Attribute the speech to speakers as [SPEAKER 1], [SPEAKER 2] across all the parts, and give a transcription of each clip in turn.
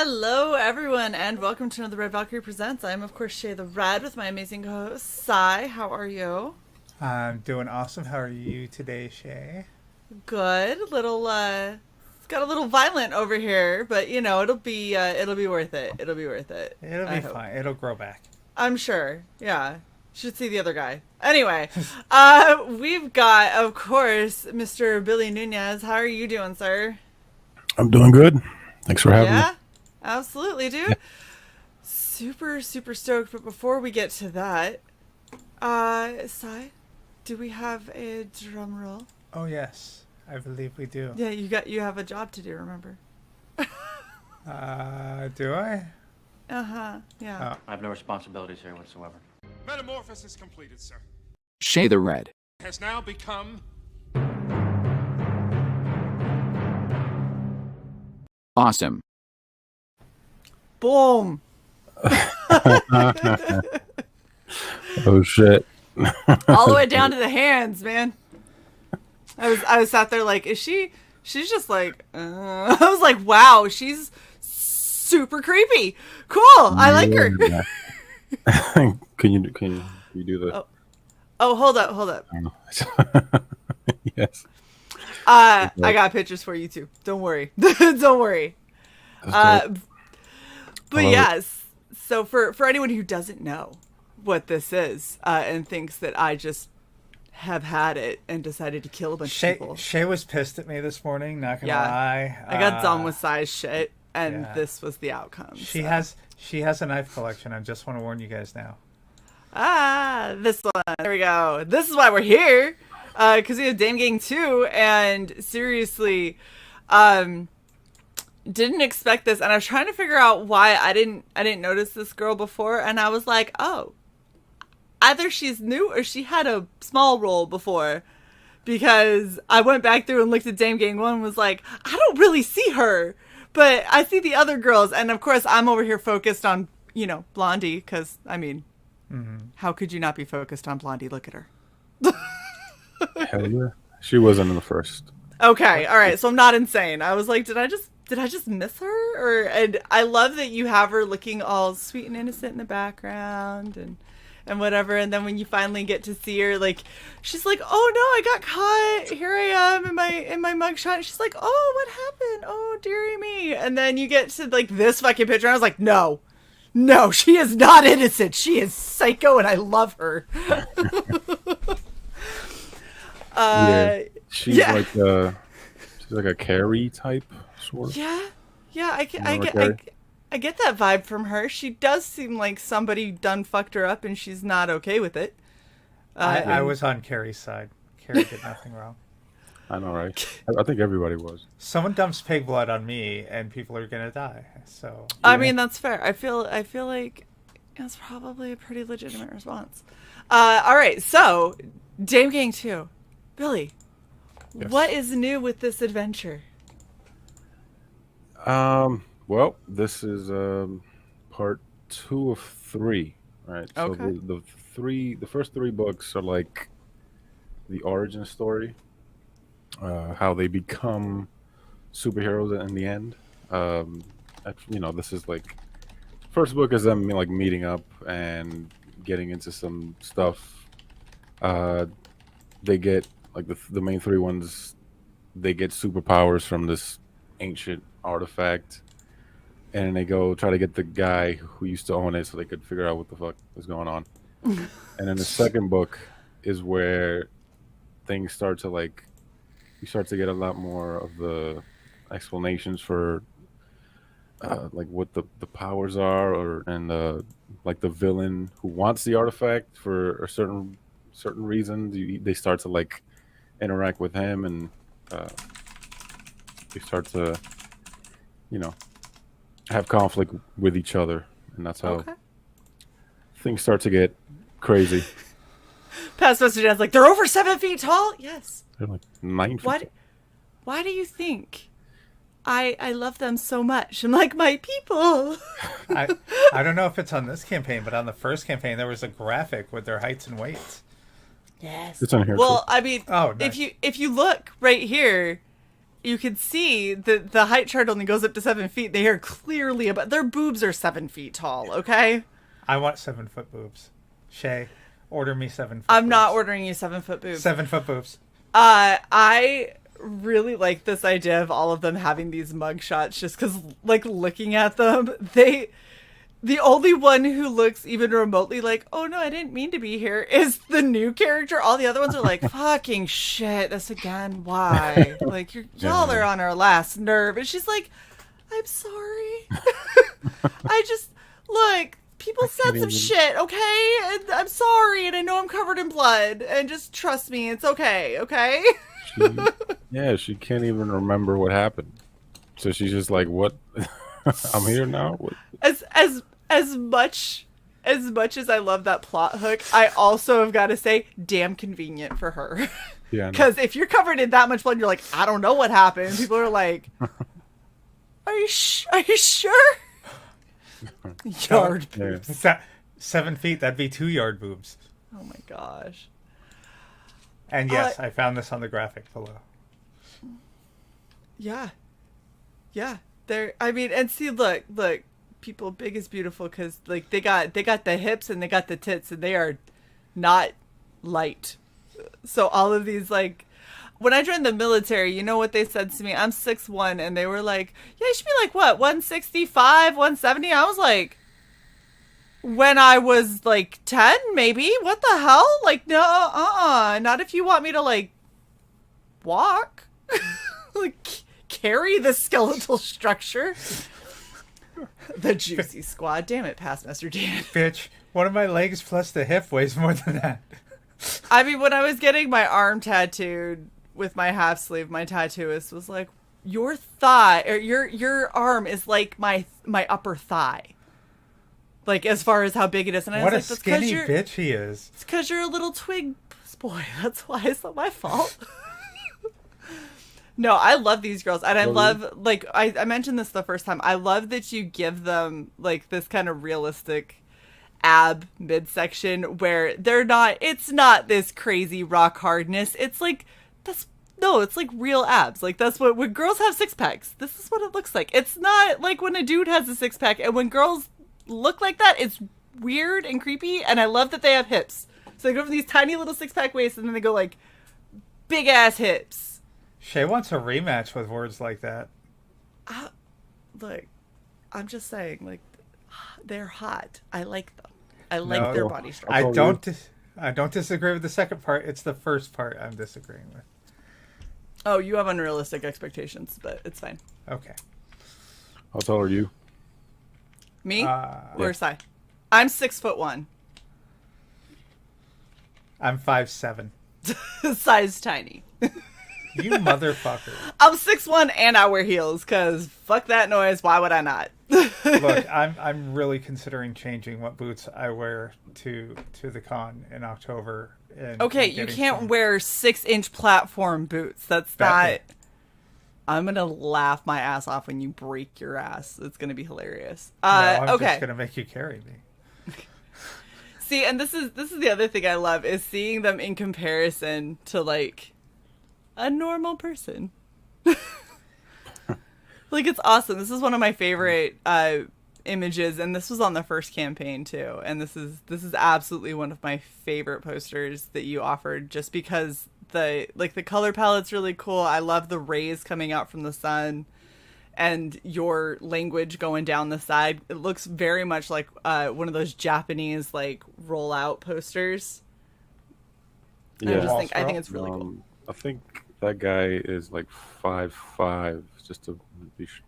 [SPEAKER 1] Hello, everyone, and welcome to another Red Valkyrie Presents. I am, of course, Shae the Red with my amazing co-host, Cyborg. How are you?
[SPEAKER 2] I'm doing awesome. How are you today, Shae?
[SPEAKER 1] Good. It's got a little violent over here, but it'll be worth it. It'll be worth it.
[SPEAKER 2] It'll
[SPEAKER 1] I
[SPEAKER 2] be
[SPEAKER 1] hope.
[SPEAKER 2] fine. It'll grow back.
[SPEAKER 1] I'm sure. Yeah. Should see the other guy. Anyway, we've got, of course, Mr. Billy Nunez. How are you doing, sir?
[SPEAKER 3] I'm doing good. Thanks for having me.
[SPEAKER 1] Yeah, absolutely, dude. Super, super stoked. But before we get to that, Sai, do we have a drum roll?
[SPEAKER 2] Oh yes, I believe we do.
[SPEAKER 1] Yeah, you have a job to do. Remember?
[SPEAKER 2] Do I?
[SPEAKER 1] Yeah.
[SPEAKER 4] I have no responsibilities here whatsoever.
[SPEAKER 5] Metamorphosis completed, sir.
[SPEAKER 6] Shae the Red.
[SPEAKER 5] Has now become
[SPEAKER 6] Awesome.
[SPEAKER 1] Boom.
[SPEAKER 3] Oh shit.
[SPEAKER 1] All the way down to the hands, man. I was sat there like, is she? She's just like, I was like, wow, she's super creepy. Cool. I like her.
[SPEAKER 3] Can you do the?
[SPEAKER 1] Oh, hold up.
[SPEAKER 3] Yes.
[SPEAKER 1] I got pictures for you too. Don't worry. Don't worry. But yes. So for anyone who doesn't know what this is and thinks that I just have had it and decided to kill a bunch of people.
[SPEAKER 2] Shae was pissed at me this morning. Not gonna lie.
[SPEAKER 1] I got done with size shit, and
[SPEAKER 2] yeah.
[SPEAKER 1] this was the outcome.
[SPEAKER 2] She has a knife collection. I just want to warn you guys now.
[SPEAKER 1] This one. There we go. This is why we're here. Because we have Damegang 2, and seriously, didn't expect this, and I was trying to figure out why I didn't notice this girl before, and I was like, oh, either she's new or she had a small role before, because I went back through and looked at Damegang 1 and was like, I don't really see her, but I see the other girls, and of course I'm over here focused on, Blondie, because, I mean, how could you not be focused on Blondie? Look at her.
[SPEAKER 3] Hell yeah. She wasn't in the first.
[SPEAKER 1] Okay, all right. So I'm not insane. I was like, did I just miss her? And I love that you have her looking all sweet and innocent in the background and whatever. And then when you finally get to see her, like, she's like, oh no, I got caught. Here I am in my mugshot. And she's like, oh, what happened? Oh, dearie me. And then you get to like this fucking picture. And I was like, no, she is not innocent. She is psycho, and I love her.
[SPEAKER 3] She's like a Carrie type sort of.
[SPEAKER 1] Yeah, I get that vibe from her. She does seem like somebody done fucked her up, and she's not okay with it.
[SPEAKER 2] I was on Carrie's side. Carrie did nothing wrong.
[SPEAKER 3] I know, right? I think everybody was.
[SPEAKER 2] Someone dumps pig blood on me, and people are gonna die. So
[SPEAKER 1] I mean, that's fair. I feel like that's probably a pretty legitimate response. All right, so Damegang 2. Billy,
[SPEAKER 3] yes.
[SPEAKER 1] What is new with this adventure?
[SPEAKER 3] Well, this is part 2 of 3, right?
[SPEAKER 1] Okay.
[SPEAKER 3] So the first 3 books are like the origin story, how they become superheroes in the end. This is like first book is them like meeting up and getting into some stuff. They get like the main 3 ones, they get superpowers from this ancient artifact, and they go try to get the guy who used to own it so they could figure out what the fuck is going on. And then the second book is where things start to you start to get a lot more of the explanations for like what the powers are, and like the villain who wants the artifact for a certain reason. They start to interact with him, and they start to have conflict with each other, and that's how things start to get crazy.
[SPEAKER 1] Past Mr. Dad's like, they're over 7 feet tall? Yes.
[SPEAKER 3] They're like 9 feet.
[SPEAKER 1] Why do you think I love them so much? I'm like, my people.
[SPEAKER 2] I don't know if it's on this campaign, but on the first campaign there was a graphic with their heights and weights.
[SPEAKER 1] Yes.
[SPEAKER 3] It's on here.
[SPEAKER 1] Well, I mean,
[SPEAKER 2] Oh, nice.
[SPEAKER 1] if you look right here, you can see that the height chart only goes up to 7 feet. They are clearly about, their boobs are 7 feet tall, okay?
[SPEAKER 2] I want 7 foot boobs. Shae, order me 7 foot
[SPEAKER 1] I'm
[SPEAKER 2] boobs.
[SPEAKER 1] not ordering you 7 foot boobs.
[SPEAKER 2] 7 foot boobs.
[SPEAKER 1] I really like this idea of all of them having these mug shots just because, like, looking at them, the only one who looks even remotely like, oh no, I didn't mean to be here, is the new character. All the other ones are like, fucking shit, this again, why? Like, y'all are on our last nerve. And she's like, I'm sorry. Look, people said some shit, okay? And I'm sorry, and I know I'm covered in blood, and just trust me, it's okay, okay?
[SPEAKER 3] She can't even remember what happened. So she's just like, what? I'm here now? What?
[SPEAKER 1] As much as I love that plot hook, I also have got to say, damn convenient for her.
[SPEAKER 3] Yeah.
[SPEAKER 1] Because if you're covered in that much blood, you're like, I don't know what happened. People are like, are you sure? Yard boobs.
[SPEAKER 2] 7 feet, that'd be 2 yard boobs.
[SPEAKER 1] Oh my gosh.
[SPEAKER 2] And yes, I found this on the graphic below.
[SPEAKER 1] Yeah. I mean, and see, look, people, big is beautiful because, like, they got the hips and they got the tits, and they are not light. So all of these, like, when I joined the military, you know what they said to me? I'm 6'1", and they were like, yeah, you should be like, what, 165, 170? I was like, when I was like 10, maybe? What the hell? Like, no, not if you want me to, like, walk. Like, carry the skeletal structure. The juicy squad. Damn it, Past Master Dan.
[SPEAKER 2] Bitch, one of my legs plus the hip weighs more than that.
[SPEAKER 1] I mean, when I was getting my arm tattooed with my half sleeve, my tattooist was like, your thigh, or your arm is like my upper thigh. Like, as far as how big it is. And I
[SPEAKER 2] what
[SPEAKER 1] was
[SPEAKER 2] a
[SPEAKER 1] like,
[SPEAKER 2] skinny bitch he is.
[SPEAKER 1] It's because you're a little twig boy. That's why. It's not my fault. No, I love these girls. And I love, like, I mentioned this the first time. I love that you give them, like, this kind of realistic ab midsection where it's not this crazy rock hardness. It's like, it's like real abs. Like, that's when girls have six packs, this is what it looks like. It's not like when a dude has a six pack, and when girls look like that, it's weird and creepy. And I love that they have hips. So they go from these tiny little six pack waists, and then they go like big ass hips.
[SPEAKER 2] Shae wants a rematch with words like that.
[SPEAKER 1] Look, I'm just saying, like, they're hot. I like them. I like their body structure.
[SPEAKER 2] I don't disagree with the second part. It's the first part I'm disagreeing with.
[SPEAKER 1] Oh, you have unrealistic expectations, but it's fine.
[SPEAKER 2] Okay.
[SPEAKER 3] How tall are you?
[SPEAKER 1] Me? Or Sai? I'm 6'1".
[SPEAKER 2] I'm 5'7".
[SPEAKER 1] Size tiny.
[SPEAKER 2] You motherfucker.
[SPEAKER 1] I'm 6'1" and I wear heels, because fuck that noise. Why would I not?
[SPEAKER 2] Look, I'm really considering changing what boots I wear to the con in October.
[SPEAKER 1] Okay, you can't wear 6-inch platform boots. That's not... I'm going to laugh my ass off when you break your ass. It's going to be hilarious.
[SPEAKER 2] I'm
[SPEAKER 1] okay.
[SPEAKER 2] just going to make you carry me.
[SPEAKER 1] See, and this is the other thing I love, is seeing them in comparison to, like, a normal person. Like, it's awesome. This is one of my favorite images, and this was on the first campaign too. And this is absolutely one of my favorite posters that you offered, just because the color palette's really cool. I love the rays coming out from the sun, and your language going down the side. It looks very much like one of those Japanese, like, rollout posters.
[SPEAKER 3] Yeah.
[SPEAKER 1] I think it's really cool.
[SPEAKER 3] I think that guy is like 5'5", just to be sure.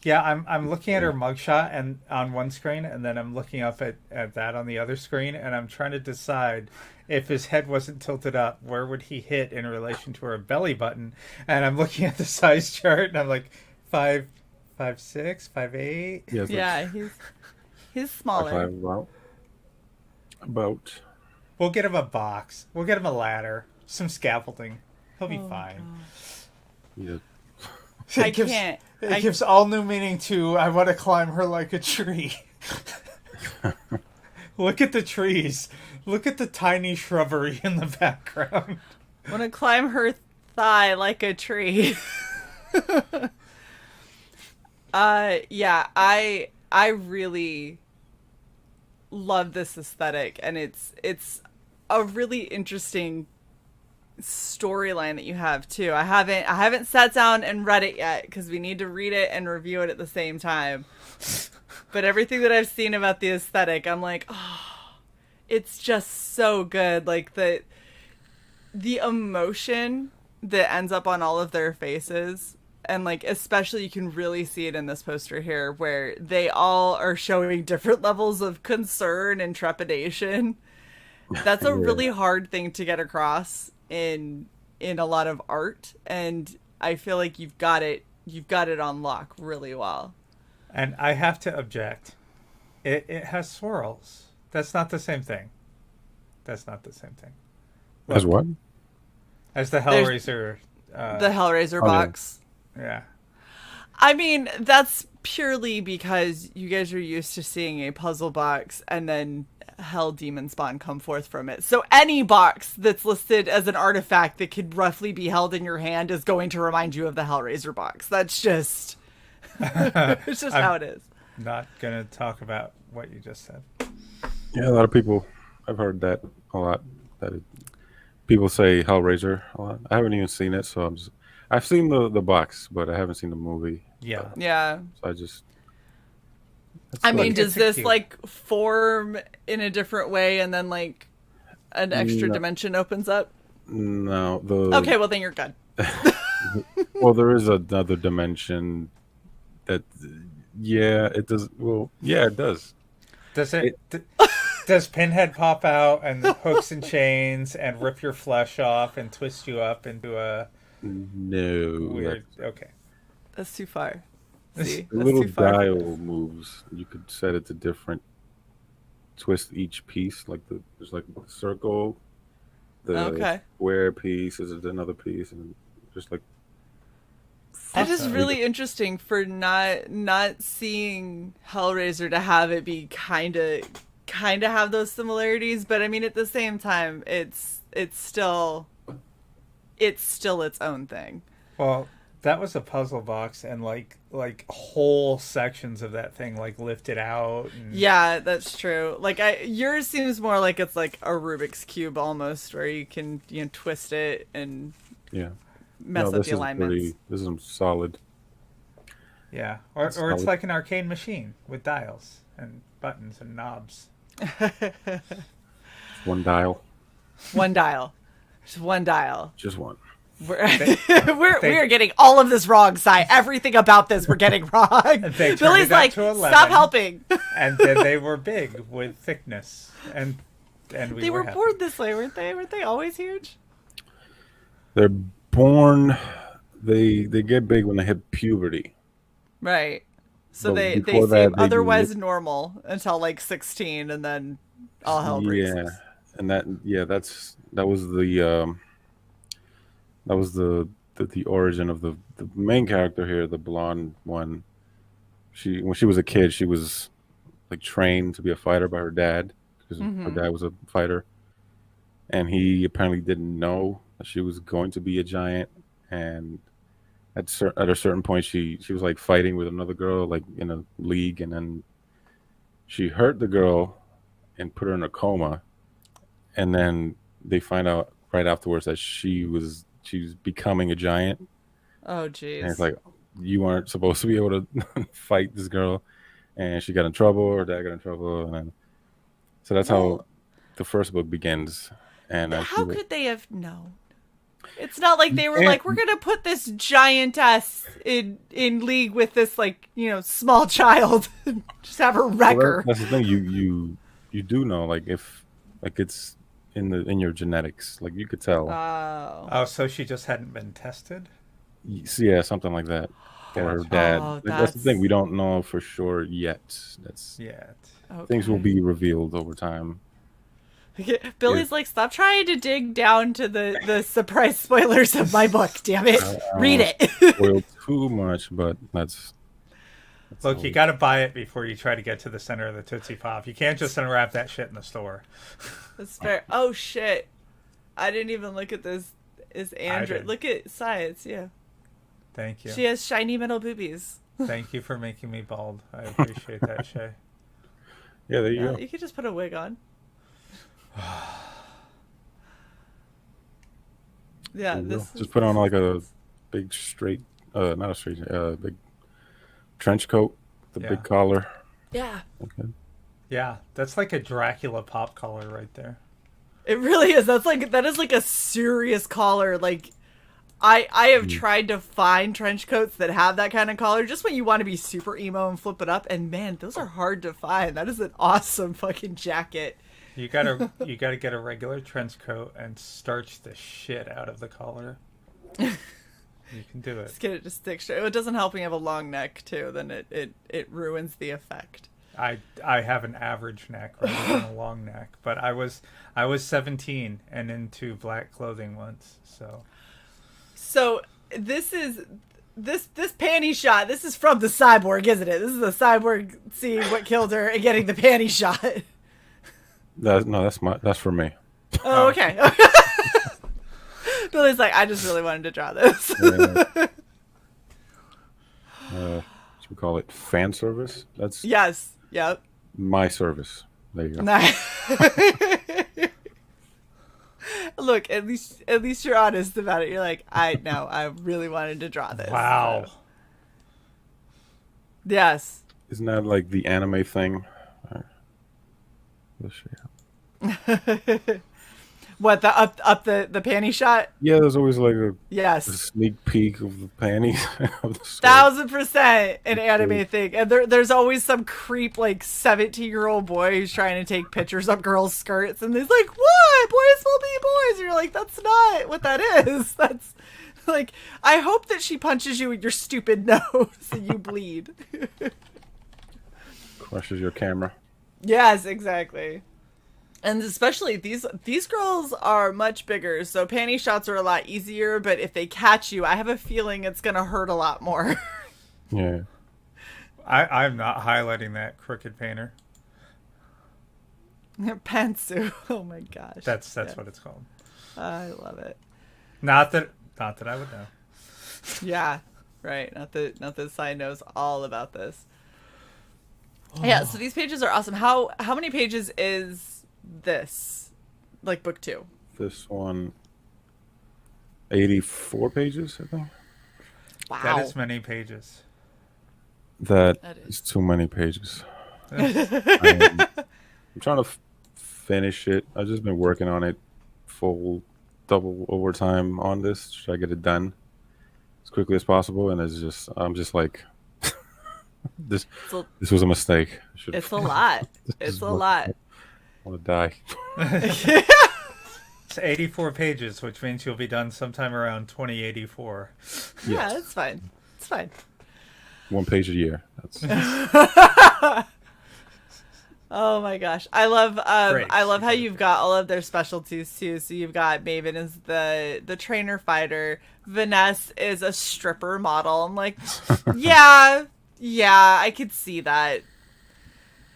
[SPEAKER 2] Yeah, I'm looking at her mugshot and on one screen, and then I'm looking up at that on the other screen, and I'm trying to decide if his head wasn't tilted up, where would he hit in relation to her belly button? And I'm looking at the size chart, and I'm like, 5'6", 5'8".
[SPEAKER 1] Yeah, he's smaller.
[SPEAKER 3] About.
[SPEAKER 2] We'll get him a box. We'll get him a ladder, some scaffolding. He'll be fine.
[SPEAKER 3] Yeah.
[SPEAKER 2] It gives all new meaning to I want to climb her like a tree. Look at the trees. Look at the tiny shrubbery in the background.
[SPEAKER 1] Want to climb her thigh like a tree. Yeah, I really love this aesthetic, and it's a really interesting storyline that you have too. I haven't sat down and read it yet because we need to read it and review it at the same time. But everything that I've seen about the aesthetic, I'm like, oh, it's just so good. Like the emotion that ends up on all of their faces. And, like, especially you can really see it in this poster here where they all are showing different levels of concern and trepidation. That's a really hard thing to get across in a lot of art. And I feel like you've got it on lock really well.
[SPEAKER 2] And I have to object. It has swirls. That's not the same thing. That's not the same thing.
[SPEAKER 3] As what?
[SPEAKER 2] As the Hellraiser.
[SPEAKER 1] The Hellraiser box.
[SPEAKER 2] Yeah.
[SPEAKER 1] I mean, that's purely because you guys are used to seeing a puzzle box and then hell demon spawn come forth from it. So any box that's listed as an artifact that could roughly be held in your hand is going to remind you of the Hellraiser box. That's just it's just how it is.
[SPEAKER 2] Not gonna talk about what you just said.
[SPEAKER 3] Yeah, a lot of people. I've heard that a lot. People say Hellraiser a lot. I haven't even seen it, so I've seen the box, but I haven't seen the movie.
[SPEAKER 2] Yeah.
[SPEAKER 1] Yeah.
[SPEAKER 3] So I just.
[SPEAKER 1] I mean, does this
[SPEAKER 2] cute.
[SPEAKER 1] like form in a different way and then like an extra dimension opens up?
[SPEAKER 3] No.
[SPEAKER 1] Okay, well then you're good.
[SPEAKER 3] Well, there is another dimension that. Yeah, it does. Well, yeah, it does.
[SPEAKER 2] Does it? Does Pinhead pop out and hooks and chains and rip your flesh off and twist you up into a
[SPEAKER 3] No.
[SPEAKER 2] weird? Okay.
[SPEAKER 1] That's too far. See,
[SPEAKER 3] The
[SPEAKER 1] that's
[SPEAKER 3] little
[SPEAKER 1] too far.
[SPEAKER 3] dial moves. You could set it to different. Twist each piece. There's like the circle, the
[SPEAKER 1] Okay.
[SPEAKER 3] square piece is another piece, and just like.
[SPEAKER 1] That is really interesting for not seeing Hellraiser to have it be kind of have those similarities, but I mean at the same time it's still its own thing.
[SPEAKER 2] Well, that was a puzzle box, and like whole sections of that thing like lifted out. And...
[SPEAKER 1] Yeah, that's true. Like yours seems more like it's like a Rubik's cube almost, where you can twist it and mess up the alignments.
[SPEAKER 3] This is solid.
[SPEAKER 2] Yeah, or it's like an arcade machine with dials and buttons and knobs.
[SPEAKER 3] One dial.
[SPEAKER 1] One dial. Just one dial.
[SPEAKER 3] Just one.
[SPEAKER 1] We are getting all of this wrong, Sai. Everything about this we're getting wrong. Billy's like, stop helping.
[SPEAKER 2] And then they were big with thickness, and
[SPEAKER 1] they were born this way, weren't they? Weren't they always huge?
[SPEAKER 3] They're born. They get big when they hit puberty.
[SPEAKER 1] Right. So
[SPEAKER 3] But
[SPEAKER 1] they
[SPEAKER 3] before
[SPEAKER 1] seem
[SPEAKER 3] that, they
[SPEAKER 1] otherwise
[SPEAKER 3] do-
[SPEAKER 1] normal until like 16, and then all hell breaks
[SPEAKER 3] Yeah,
[SPEAKER 1] loose.
[SPEAKER 3] and that was the origin of the main character here, the blonde one. When she was a kid, she was like trained to be a fighter by her dad because her dad was a fighter, and he apparently didn't know that she was going to be a giant. And at a certain point, she was like fighting with another girl like in a league, and then she hurt the girl and put her in a coma, and then they find out right afterwards that she was becoming a giant.
[SPEAKER 1] Oh, jeez.
[SPEAKER 3] And it's like, you aren't supposed to be able to fight this girl, and she got in trouble. Her dad got in trouble, and then, so that's how the first book begins. And
[SPEAKER 1] How could they have known? It's not like they were like, we're gonna put this giantess in league with this like small child, just have her wreck her.
[SPEAKER 3] That's the thing. You do know, like, if like it's in your genetics, like you could tell.
[SPEAKER 2] Oh, so she just hadn't been tested?
[SPEAKER 3] Yeah, something like that. Yeah, her dad. That's the thing. We don't know for sure yet. Things will be revealed over time.
[SPEAKER 1] Billy's like, stop trying to dig down to the surprise spoilers of my book. Damn it, read it.
[SPEAKER 3] Spoiled too much, but that's
[SPEAKER 2] Look, you got to buy it before you try to get to the center of the Tootsie Pop. You can't just unwrap that shit in the store.
[SPEAKER 1] That's fair. Oh shit, I didn't even look at this. Is Android? Look at science. Yeah.
[SPEAKER 2] Thank you.
[SPEAKER 1] She has shiny middle boobies.
[SPEAKER 2] Thank you for making me bald. I appreciate that, Shae.
[SPEAKER 3] Yeah, there you
[SPEAKER 1] Yeah,
[SPEAKER 3] go.
[SPEAKER 1] you could just put a wig on. Yeah,
[SPEAKER 3] There you
[SPEAKER 1] this
[SPEAKER 3] go. Just put on like a big straight, not a straight, big trench coat, the
[SPEAKER 2] Yeah.
[SPEAKER 3] big collar.
[SPEAKER 1] Yeah,
[SPEAKER 3] Okay.
[SPEAKER 2] Yeah, that's like a Dracula pop collar right there.
[SPEAKER 1] it really is. That is like a serious collar. Like, I have tried to find trench coats that have that kind of collar just when you want to be super emo and flip it up. And man, those are hard to find. That is an awesome fucking jacket.
[SPEAKER 2] You gotta get a regular trench coat and starch the shit out of the collar. You can do it.
[SPEAKER 1] Just get it to stick straight. It doesn't help when you have a long neck too. Then it ruins the effect.
[SPEAKER 2] I have an average neck rather than a long neck, but I was 17 and into black clothing once, so.
[SPEAKER 1] So this panty shot. This is from the Cyborg, isn't it? This is the Cyborg seeing what killed her and getting the panty shot.
[SPEAKER 3] That's for me.
[SPEAKER 1] Oh, okay. Billy's like, I just really wanted to draw this.
[SPEAKER 3] Should we call it fan service? That's
[SPEAKER 1] Yes. Yep.
[SPEAKER 3] my service. There you go.
[SPEAKER 1] Nice. Look, at least you're honest about it. You're like, I really wanted to draw this.
[SPEAKER 2] Wow.
[SPEAKER 1] So. Yes.
[SPEAKER 3] Isn't that like the anime thing? Let's see.
[SPEAKER 1] What, the up the panty shot?
[SPEAKER 3] Yeah, there's always like a
[SPEAKER 1] Yes.
[SPEAKER 3] sneak peek of the panties of the story.
[SPEAKER 1] 1,000% an anime thing. And there's always some creep, like, 17-year-old boy who's trying to take pictures of girls' skirts. And he's like, what? Boys will be boys. And you're like, that's not what that is. That's, like, I hope that she punches you in your stupid nose and you bleed.
[SPEAKER 3] Crushes your camera.
[SPEAKER 1] Yes, exactly. And especially these girls are much bigger, so panty shots are a lot easier, but if they catch you, I have a feeling it's going to hurt a lot more.
[SPEAKER 3] Yeah.
[SPEAKER 2] I'm not highlighting that crooked painter.
[SPEAKER 1] Pantsu. Oh my gosh.
[SPEAKER 2] That's what it's called.
[SPEAKER 1] I love it.
[SPEAKER 2] Not that I would know.
[SPEAKER 1] Yeah, right. Not that Sai knows all about this. Yeah, so these pages are awesome. How many pages is this? Like book 2?
[SPEAKER 3] This one, 84 pages, I think.
[SPEAKER 1] Wow.
[SPEAKER 2] That is many pages.
[SPEAKER 3] That
[SPEAKER 1] That
[SPEAKER 3] is too many pages.
[SPEAKER 1] is.
[SPEAKER 3] I'm trying to finish it. I've just been working on it full double overtime on this to try to get it done as quickly as possible. And I'm just like, this was a mistake.
[SPEAKER 1] It's a lot. It's a lot.
[SPEAKER 3] I want to die.
[SPEAKER 2] It's 84 pages, which means you'll be done sometime around 2084.
[SPEAKER 1] Yeah, it's fine. It's fine.
[SPEAKER 3] 1 page a year. That's
[SPEAKER 1] Oh my gosh, I love
[SPEAKER 2] Great.
[SPEAKER 1] I love how you've got all of their specialties too. So you've got Maven is the trainer fighter, Vanessa is a stripper model. I'm like, yeah, I could see that.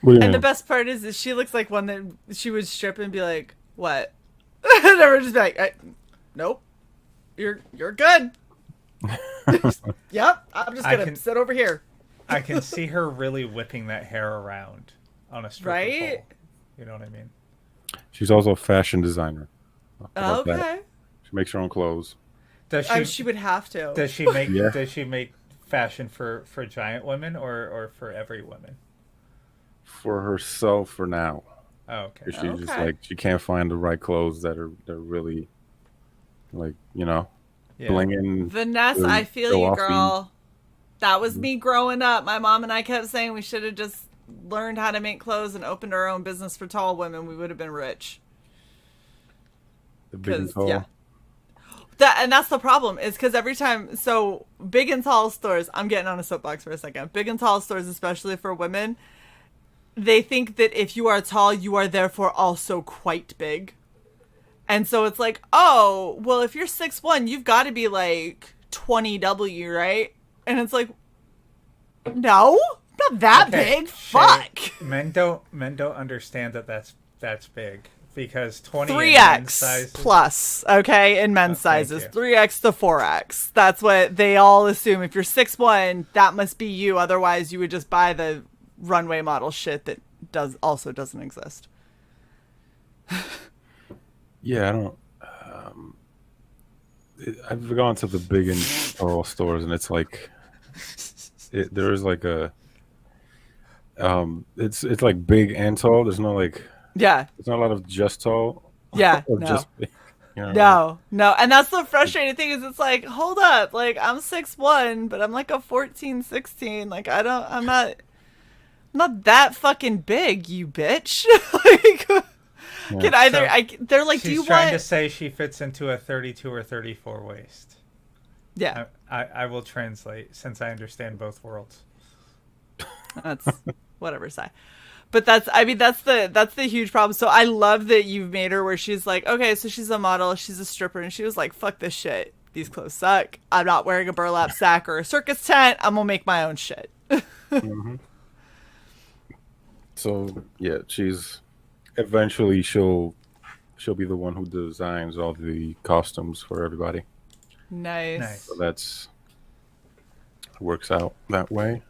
[SPEAKER 3] what do you
[SPEAKER 1] And
[SPEAKER 3] mean?
[SPEAKER 1] the best part is she looks like one that she would strip and be like, what? And I would just be like, nope, you're good. Yep, I'm just gonna sit over here.
[SPEAKER 2] I can see her really whipping that hair around on a stripper
[SPEAKER 1] Right?
[SPEAKER 2] pole. You know what I mean?
[SPEAKER 3] She's also a fashion designer. How about that?
[SPEAKER 1] Okay,
[SPEAKER 3] She makes her own clothes.
[SPEAKER 2] Does
[SPEAKER 1] she would have to.
[SPEAKER 2] Does she make
[SPEAKER 3] Yeah.
[SPEAKER 2] Does she make fashion for giant women or for every woman?
[SPEAKER 3] For herself for now.
[SPEAKER 2] Oh, okay.
[SPEAKER 3] She's just
[SPEAKER 1] Okay.
[SPEAKER 3] like, she can't find the right clothes that are really, like,
[SPEAKER 2] Yeah.
[SPEAKER 3] blinging.
[SPEAKER 1] Vanessa,
[SPEAKER 3] really
[SPEAKER 1] I feel
[SPEAKER 3] show
[SPEAKER 1] you,
[SPEAKER 3] offy.
[SPEAKER 1] girl. That was me growing up. My mom and I kept saying we should have just learned how to make clothes and opened our own business for tall women. We would have been rich.
[SPEAKER 3] The big and
[SPEAKER 1] 'Cause,
[SPEAKER 3] tall.
[SPEAKER 1] yeah. And that's the problem is because every time, so big and tall stores, I'm getting on a soapbox for a second. Big and tall stores, especially for women, they think that if you are tall, you are therefore also quite big. And so it's like, oh, well, if you're 6'1", you've got to be like 20W, right? And it's like, no, not that
[SPEAKER 2] Okay,
[SPEAKER 1] big.
[SPEAKER 2] Shae,
[SPEAKER 1] Fuck.
[SPEAKER 2] Men don't understand that that's big. because 20 in men's
[SPEAKER 1] 3x
[SPEAKER 2] sizes.
[SPEAKER 1] plus, okay, in men's
[SPEAKER 2] thank
[SPEAKER 1] sizes.
[SPEAKER 2] you.
[SPEAKER 1] 3x to 4x. That's what they all assume. If you're 6'1", that must be you. Otherwise, you would just buy the runway model shit that doesn't exist.
[SPEAKER 3] Yeah, I don't. I've gone to the big and tall stores, and it's like there is like a it's like big and tall. There's no like
[SPEAKER 1] Yeah.
[SPEAKER 3] there's not a lot of just tall.
[SPEAKER 1] Yeah,
[SPEAKER 3] or
[SPEAKER 1] no.
[SPEAKER 3] just big. You know what I mean?
[SPEAKER 1] No. And that's the frustrating thing is it's like, hold up. Like, I'm 6'1", but I'm like a 14, 16. Like, I'm not that fucking big, you bitch. Like, can either, they're like, do you
[SPEAKER 2] She's trying
[SPEAKER 1] want...
[SPEAKER 2] to say she fits into a 32 or 34 waist.
[SPEAKER 1] Yeah.
[SPEAKER 2] I will translate since I understand both worlds.
[SPEAKER 1] That's whatever, Sai. But that's the huge problem. So I love that you've made her where she's like, okay, so she's a model, she's a stripper, and she was like, fuck this shit. These clothes suck. I'm not wearing a burlap sack or a circus tent. I'm gonna make my own shit.
[SPEAKER 3] Mm-hmm. So yeah, eventually she'll be the one who designs all the costumes for everybody.
[SPEAKER 1] Nice.
[SPEAKER 3] So works out that way.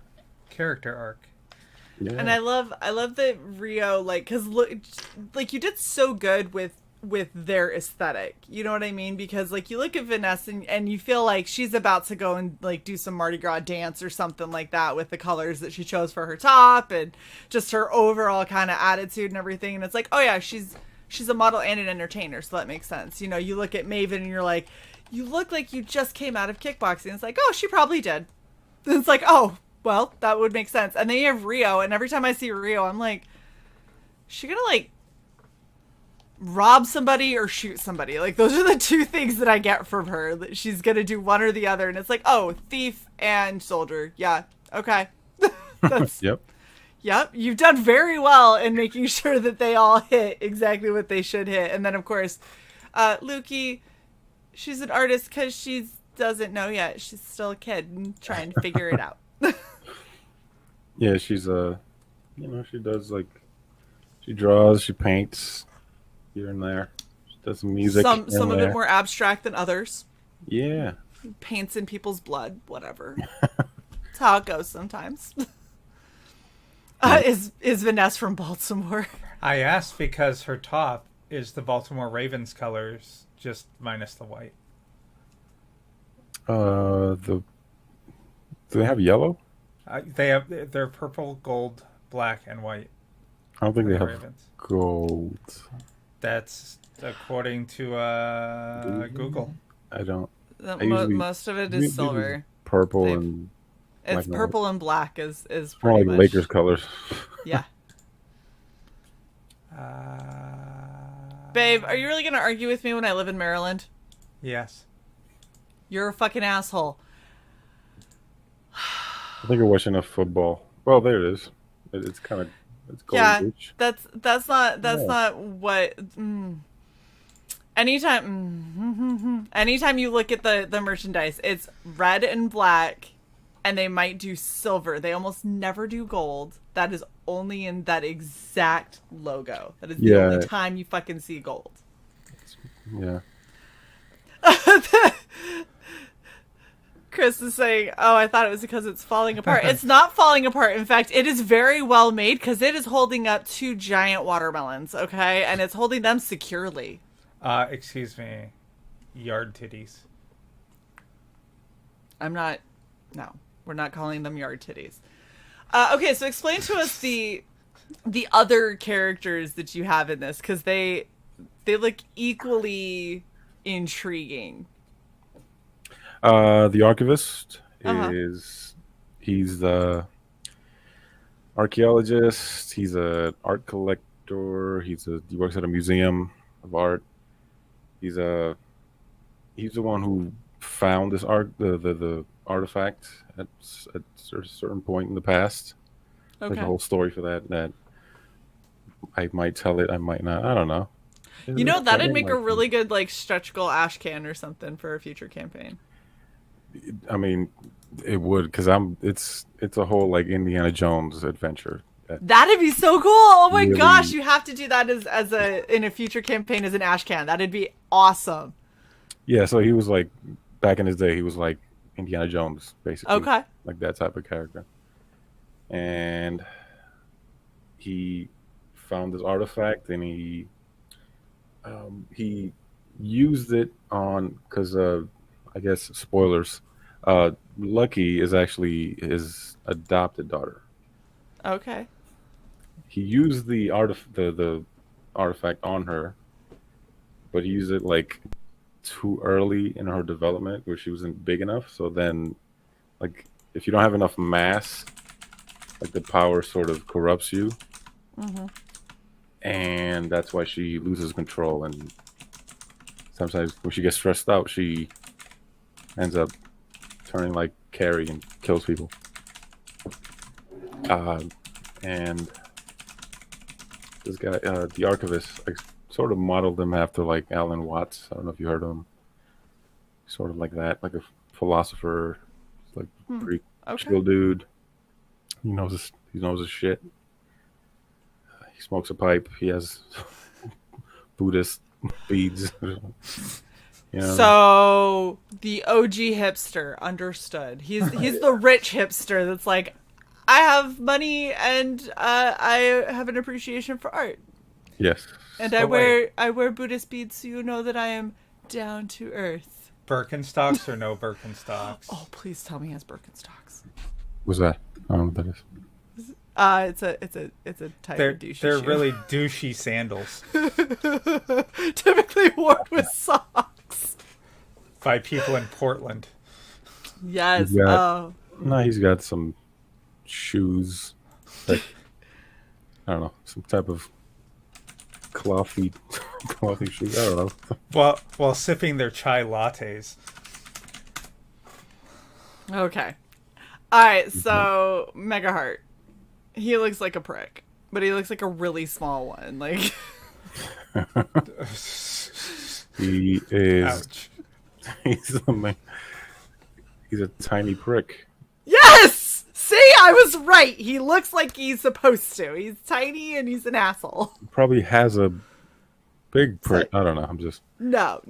[SPEAKER 2] Character arc.
[SPEAKER 3] Yeah.
[SPEAKER 1] And I love that Rio, like, because look, like, you did so good with their aesthetic. You know what I mean? Because, like, you look at Vanessa and you feel like she's about to go and, like, do some Mardi Gras dance or something like that with the colors that she chose for her top and just her overall kind of attitude and everything. And it's like, oh yeah, she's a model and an entertainer, so that makes sense. You know, you look at Maven and you're like, you look like you just came out of kickboxing. It's like, oh, she probably did. And it's like, oh, well, that would make sense. And then you have Rio, and every time I see Rio, I'm like, is she gonna, like, rob somebody or shoot somebody? Like, those are the two things that I get from her. That she's gonna do one or the other, and it's like, oh, thief and soldier. Yeah, okay. That's
[SPEAKER 3] Yep.
[SPEAKER 1] Yep, you've done very well in making sure that they all hit exactly what they should hit. And then, of course, Lukey, she's an artist because she doesn't know yet. She's still a kid and trying to figure it out.
[SPEAKER 3] Yeah, she's she does like she draws, she paints here and there. She does some music.
[SPEAKER 1] Some of it more abstract than others.
[SPEAKER 3] Yeah.
[SPEAKER 1] Paints in people's blood, whatever. That's how it goes sometimes. Is Vanessa from Baltimore?
[SPEAKER 2] I asked because her top is the Baltimore Ravens colors, just minus the white.
[SPEAKER 3] Do they have yellow?
[SPEAKER 2] They're purple, gold, black, and white.
[SPEAKER 3] I don't think they have
[SPEAKER 2] Ravens.
[SPEAKER 3] gold.
[SPEAKER 2] That's according to Google.
[SPEAKER 3] I don't.
[SPEAKER 1] Most of it is silver.
[SPEAKER 3] Purple and
[SPEAKER 1] it's purple and black is
[SPEAKER 3] more
[SPEAKER 1] pretty
[SPEAKER 3] like
[SPEAKER 1] much
[SPEAKER 3] Lakers colors.
[SPEAKER 1] Yeah. Babe, are you really gonna argue with me when I live in Maryland?
[SPEAKER 2] Yes.
[SPEAKER 1] You're a fucking asshole.
[SPEAKER 3] I think you're watching enough football. Well, there it is. It's kind of Golden Beach.
[SPEAKER 1] That's not what. Anytime you look at the merchandise, it's red and black, and they might do silver. They almost never do gold. That is only in that exact logo. That is the only time you fucking see gold.
[SPEAKER 3] Yeah.
[SPEAKER 1] Chris is saying, oh, I thought it was because it's falling apart. It's not falling apart. In fact, it is very well made because it is holding up 2 giant watermelons, okay? And it's holding them securely.
[SPEAKER 2] Excuse me. Yard titties.
[SPEAKER 1] No, we're not calling them yard titties. Okay, so explain to us the other characters that you have in this, because they look equally intriguing.
[SPEAKER 3] The archivist he's the archaeologist. He's an art collector. He works at a museum of art. He's the one who found this the artifact at a certain point in the past.
[SPEAKER 1] Okay.
[SPEAKER 3] There's a whole story for that I might tell it, I might not. I don't know.
[SPEAKER 1] You know, that'd make a really good like stretch goal ash can or something for a future campaign.
[SPEAKER 3] I mean, it would, because it's a whole like Indiana Jones adventure that.
[SPEAKER 1] That'd be so cool. Oh my
[SPEAKER 3] Really-
[SPEAKER 1] gosh, you have to do that as a in a future campaign as an ash can. That'd be awesome.
[SPEAKER 3] Yeah, so he was like back in his day, he was like Indiana Jones, basically.
[SPEAKER 1] Okay.
[SPEAKER 3] Like that type of character. And he found this artifact and he used it on because I guess spoilers. Lucky is actually his adopted daughter.
[SPEAKER 1] Okay.
[SPEAKER 3] He used the artifact on her, but he used it like too early in her development where she wasn't big enough. So then, like, if you don't have enough mass, like the power sort of corrupts you, and that's why she loses control. And sometimes when she gets stressed out, she ends up turning like Carrie and kills people. And this guy, the archivist, I sort of modeled him after like Alan Watts. I don't know if you heard of him. Sort of like that, like a philosopher, like pretty
[SPEAKER 1] Okay.
[SPEAKER 3] chill dude. He knows his shit. He smokes a pipe. He has Buddhist beads. You know?
[SPEAKER 1] So the OG hipster, understood. He's the rich hipster that's like, I have money and I have an appreciation for art,
[SPEAKER 3] Yes.
[SPEAKER 1] and
[SPEAKER 2] So
[SPEAKER 1] I wear Buddhist beads so you know that I am down to earth.
[SPEAKER 2] Birkenstocks or no Birkenstocks?
[SPEAKER 1] Oh, please tell me he has Birkenstocks.
[SPEAKER 3] What's that? I don't know what that is.
[SPEAKER 1] It's a type
[SPEAKER 2] They're
[SPEAKER 1] of douchey
[SPEAKER 2] they're
[SPEAKER 1] shoe.
[SPEAKER 2] really douchey sandals
[SPEAKER 1] typically worn with socks.
[SPEAKER 2] by people in Portland.
[SPEAKER 1] Yes.
[SPEAKER 3] Yeah.
[SPEAKER 1] Oh.
[SPEAKER 3] No, he's got some shoes. Like, I don't know, some type of clothy shoes. I don't know.
[SPEAKER 2] While sipping their chai lattes.
[SPEAKER 1] Okay. All right. So Mega Heart, he looks like a prick, but he looks like a really small one. Like.
[SPEAKER 3] He is.
[SPEAKER 2] Ouch.
[SPEAKER 3] He's a tiny prick.
[SPEAKER 1] Yes! See, I was right. He looks like he's supposed to. He's tiny and he's an asshole.
[SPEAKER 3] Probably has a big prick. I don't know. I'm just.
[SPEAKER 1] No.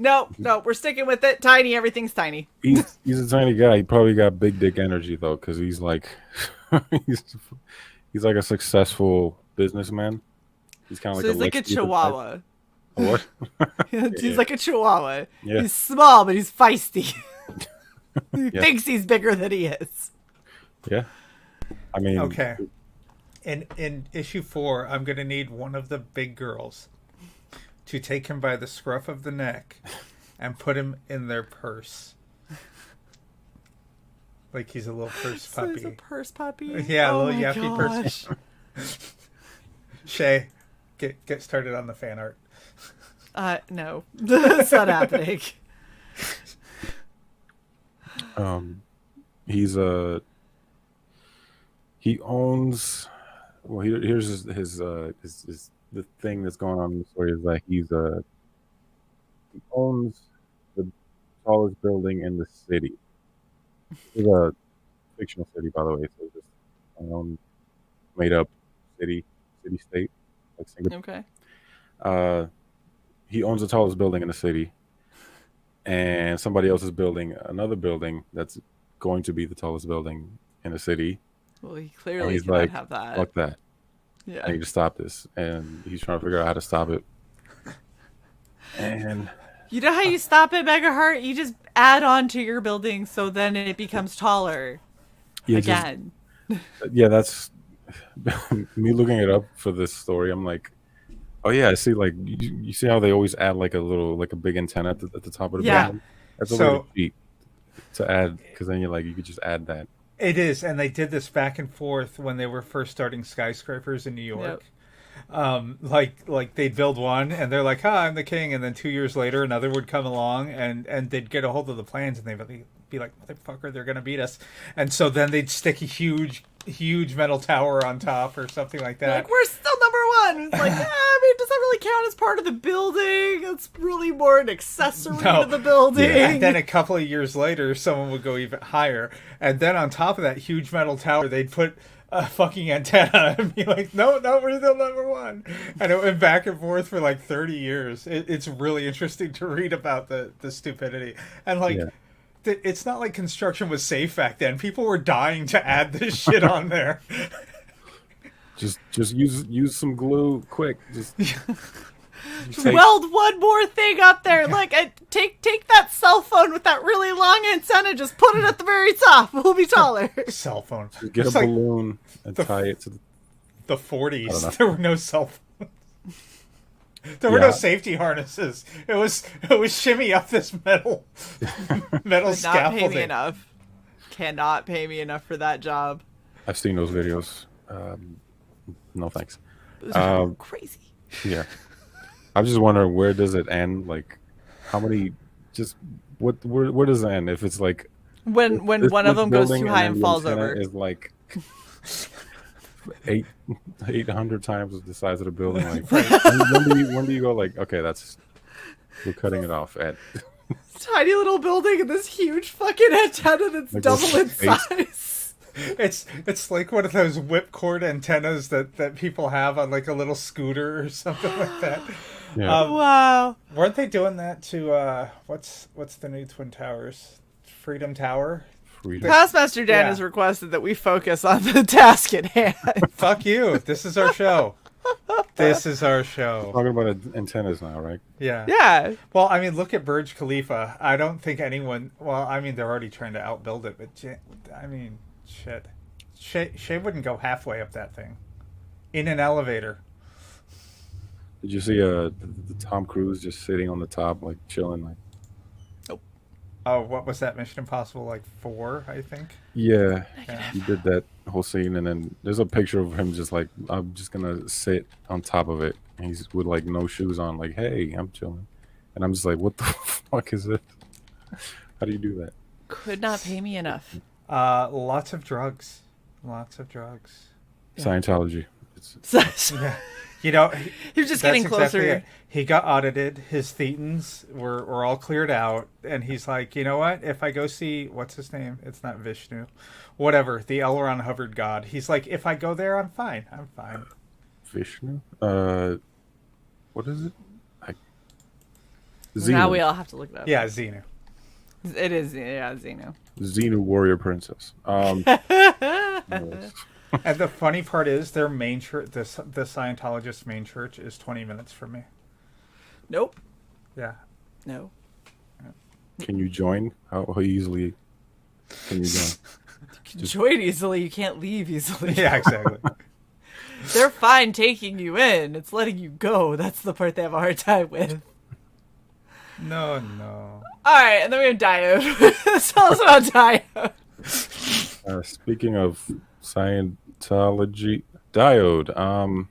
[SPEAKER 1] We're sticking with it. Tiny. Everything's tiny.
[SPEAKER 3] He's a tiny guy. He probably got big dick energy though, because he's like, he's like a successful businessman. He's kind of
[SPEAKER 1] So
[SPEAKER 3] like
[SPEAKER 1] he's like a
[SPEAKER 3] Lex Luthor type.
[SPEAKER 1] chihuahua.
[SPEAKER 3] What?
[SPEAKER 1] He's like a chihuahua.
[SPEAKER 3] Yeah.
[SPEAKER 1] He's small, but he's feisty. He
[SPEAKER 3] Yeah.
[SPEAKER 1] thinks he's bigger than he is.
[SPEAKER 3] Yeah. I mean.
[SPEAKER 2] Okay. In issue 4, I'm gonna need one of the big girls to take him by the scruff of the neck and put him in their purse. Like he's a little purse
[SPEAKER 1] So
[SPEAKER 2] puppy.
[SPEAKER 1] he's a purse puppy.
[SPEAKER 2] Yeah, a
[SPEAKER 1] Oh
[SPEAKER 2] little
[SPEAKER 1] my
[SPEAKER 2] yappy
[SPEAKER 1] gosh.
[SPEAKER 2] purse. Shae, get started on the fan art.
[SPEAKER 1] No, that's not happening.
[SPEAKER 3] He owns. Well, here's his the thing that's going on in the story is that he owns the tallest building in the city. It's a fictional city, by the way. So it's just an own made up city state like Singapore.
[SPEAKER 1] Okay.
[SPEAKER 3] He owns the tallest building in the city, and somebody else is building another building that's going to be the tallest building in the city.
[SPEAKER 1] Well, he
[SPEAKER 3] And
[SPEAKER 1] clearly
[SPEAKER 3] he's
[SPEAKER 1] cannot
[SPEAKER 3] like,
[SPEAKER 1] have that.
[SPEAKER 3] "Fuck that!
[SPEAKER 1] Yeah.
[SPEAKER 3] I need to stop this." And he's trying to figure out how to stop it. And
[SPEAKER 1] You know how you stop it, Mega Heart? You just add on to your building so then it becomes taller
[SPEAKER 3] yeah,
[SPEAKER 1] again.
[SPEAKER 3] yeah, that's me looking it up for this story. I'm like, oh yeah, I see. Like you see how they always add like a big antenna at the top of the
[SPEAKER 1] Yeah.
[SPEAKER 3] building. That's a
[SPEAKER 2] So-
[SPEAKER 3] way to cheat to add, because then you could just add that.
[SPEAKER 2] It is, and they did this back and forth when they were first starting skyscrapers in New York. Like they'd build one, and they're like, "Ha, I'm the king," and then 2 years later, another would come along, and they'd get a hold of the plans, and they'd be like, "Motherfucker, they're gonna beat us," and so then they'd stick a huge metal tower on top or something like that.
[SPEAKER 1] Like, we're still number one. It's like, I mean, does that really count as part of the building? It's really more an accessory
[SPEAKER 2] No.
[SPEAKER 1] to the building.
[SPEAKER 2] And then a couple of years later, someone would go even higher, and then on top of that huge metal tower, they'd put a fucking antenna and be like, no, we're still number one. And it went back and forth for like 30 years. It's really interesting to read about the stupidity. And like, it's not like construction was safe back then. People were dying to add this shit on there.
[SPEAKER 3] Just use some glue quick. Just
[SPEAKER 1] weld one more thing up there. Like, take that cell phone with that really long antenna. Just put it at the very top. We'll be taller.
[SPEAKER 2] Cell phone.
[SPEAKER 3] Just get a balloon and tie it to
[SPEAKER 2] the 40s. There were no cell phones. There were no safety harnesses. It was shimmy up this metal
[SPEAKER 1] Not
[SPEAKER 2] scaffolding.
[SPEAKER 1] pay me enough. Cannot pay me enough for that job.
[SPEAKER 3] I've seen those videos. No thanks.
[SPEAKER 1] It was crazy.
[SPEAKER 3] Yeah. I'm just wondering, where does it end? Like, how many? Just where does it end? If it's like
[SPEAKER 1] when one of them goes too high and falls over,
[SPEAKER 3] is like 800 times the size of the building. Like, when do you go like, okay, we're cutting it off at
[SPEAKER 1] tiny little building and this huge fucking antenna that's
[SPEAKER 3] like
[SPEAKER 1] double its size.
[SPEAKER 2] It's like one of those whipcord antennas that people have on like a little scooter or something like that.
[SPEAKER 3] Yeah.
[SPEAKER 1] Wow.
[SPEAKER 2] Weren't they doing that to what's the new Twin Towers? Freedom Tower?
[SPEAKER 1] Pastmaster Dan has requested that we focus on the task at hand.
[SPEAKER 2] Fuck you. This is our show. This is our show.
[SPEAKER 3] We're talking about antennas now, right?
[SPEAKER 2] Yeah.
[SPEAKER 1] Yeah.
[SPEAKER 2] Well, I mean, look at Burj Khalifa. I don't think anyone... Well, I mean, they're already trying to outbuild it, but I mean, shit. Shae wouldn't go halfway up that thing. In an elevator.
[SPEAKER 3] Did you see the Tom Cruise just sitting on the top, like chilling, like?
[SPEAKER 2] Oh, what was that? Mission Impossible, like 4, I think.
[SPEAKER 3] Yeah, he did that whole scene, and then there's a picture of him just like, I'm just gonna sit on top of it. And he's with like no shoes on, like, hey, I'm chilling, and I'm just like, what the fuck is it? How do you do that?
[SPEAKER 1] Could not pay me enough.
[SPEAKER 2] Lots of drugs. Lots of drugs.
[SPEAKER 3] Scientology.
[SPEAKER 2] Yeah. You know,
[SPEAKER 1] You're just getting closer.
[SPEAKER 2] Exactly, he got audited. His thetans were all cleared out, and he's like, you know what? If I go see what's his name, it's not Vishnu, whatever, the L. Ron Hubbard god. He's like, if I go there, I'm fine. I'm fine.
[SPEAKER 3] Vishnu. What is it? Xenu.
[SPEAKER 1] Now we all have to look it up.
[SPEAKER 2] Yeah, Xenu.
[SPEAKER 1] It is, yeah, Xenu.
[SPEAKER 3] Xenu warrior princess.
[SPEAKER 2] And the funny part is, their main church, the Scientologist main church, is 20 minutes from me.
[SPEAKER 1] Nope.
[SPEAKER 2] Yeah.
[SPEAKER 1] No.
[SPEAKER 3] Can you join? How easily can you join?
[SPEAKER 1] You can join easily. You can't leave easily.
[SPEAKER 2] Yeah, exactly.
[SPEAKER 1] They're fine taking you in. It's letting you go. That's the part they have a hard time with.
[SPEAKER 2] No.
[SPEAKER 1] All right, and then we have Diode. Tell us about Diode.
[SPEAKER 3] Speaking of Scientology, Diode.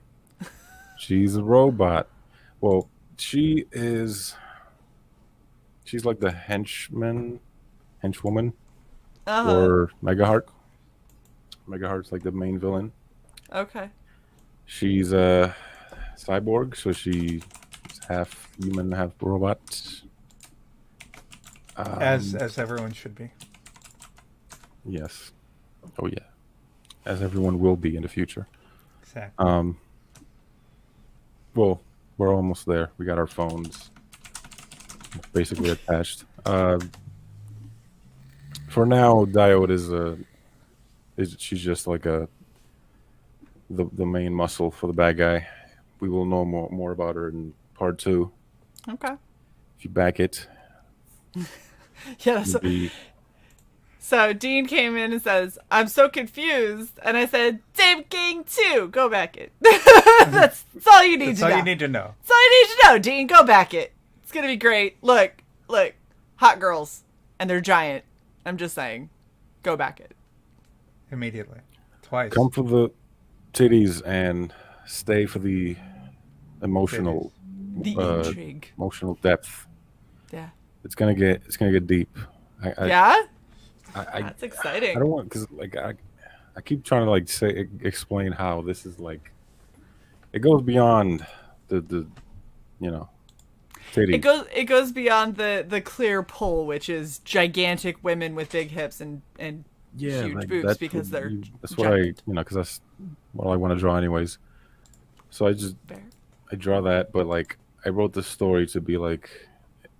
[SPEAKER 3] She's a robot. Well, she's like the henchwoman for Megaheart. Megaheart's like the main villain.
[SPEAKER 1] Okay.
[SPEAKER 3] She's a cyborg, so she's half human, half robot.
[SPEAKER 2] As everyone should be.
[SPEAKER 3] Yes. Oh yeah. As everyone will be in the future.
[SPEAKER 2] Exactly.
[SPEAKER 3] Well, we're almost there. We got our phones basically attached. For now, Diode she's just like the main muscle for the bad guy. We will know more about her in part 2.
[SPEAKER 1] Okay.
[SPEAKER 3] If you back it.
[SPEAKER 1] Yeah. So Dean came in and says, "I'm so confused," and I said, "Damegang 2, go back it." That's all you need to know.
[SPEAKER 2] That's all you need to know.
[SPEAKER 1] That's all you need to know, Dean. Go back it. It's gonna be great. Look, hot girls, and they're giant. I'm just saying, go back it
[SPEAKER 2] immediately, twice.
[SPEAKER 3] Come for the titties and stay for the emotional,
[SPEAKER 1] intrigue,
[SPEAKER 3] emotional depth.
[SPEAKER 1] Yeah,
[SPEAKER 3] it's gonna get deep.
[SPEAKER 1] Yeah. That's exciting.
[SPEAKER 3] I don't want, because like I keep trying to like explain how this is like, it goes beyond the titties.
[SPEAKER 1] It goes beyond the clear pull, which is gigantic women with big hips and
[SPEAKER 3] Yeah,
[SPEAKER 1] huge
[SPEAKER 3] like
[SPEAKER 1] boobs because they're
[SPEAKER 3] that's what I,
[SPEAKER 1] giant.
[SPEAKER 3] because that's what I want to draw anyways. So
[SPEAKER 1] Fair.
[SPEAKER 3] I draw that, but like I wrote the story to be like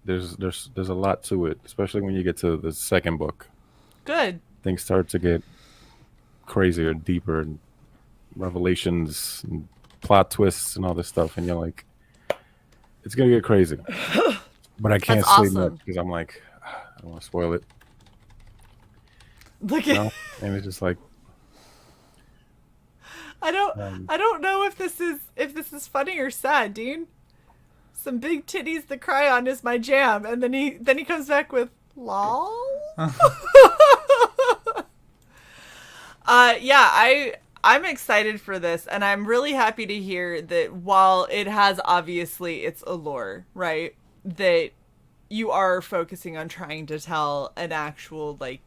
[SPEAKER 3] there's a lot to it, especially when you get to the second book.
[SPEAKER 1] Good.
[SPEAKER 3] Things start to get crazier, deeper, and revelations and plot twists and all this stuff, and you're like, it's gonna get crazy. But I can't
[SPEAKER 1] That's
[SPEAKER 3] say much
[SPEAKER 1] awesome.
[SPEAKER 3] because I'm like, I don't want to spoil it.
[SPEAKER 1] Look
[SPEAKER 3] You
[SPEAKER 1] at.
[SPEAKER 3] know? And it's just like, um,
[SPEAKER 1] I don't know if this is funny or sad, Dean. Some big titties to cry on is my jam, and then he comes back with lol. Yeah, I'm excited for this, and I'm really happy to hear that while it has obviously its allure, right? That you are focusing on trying to tell an actual like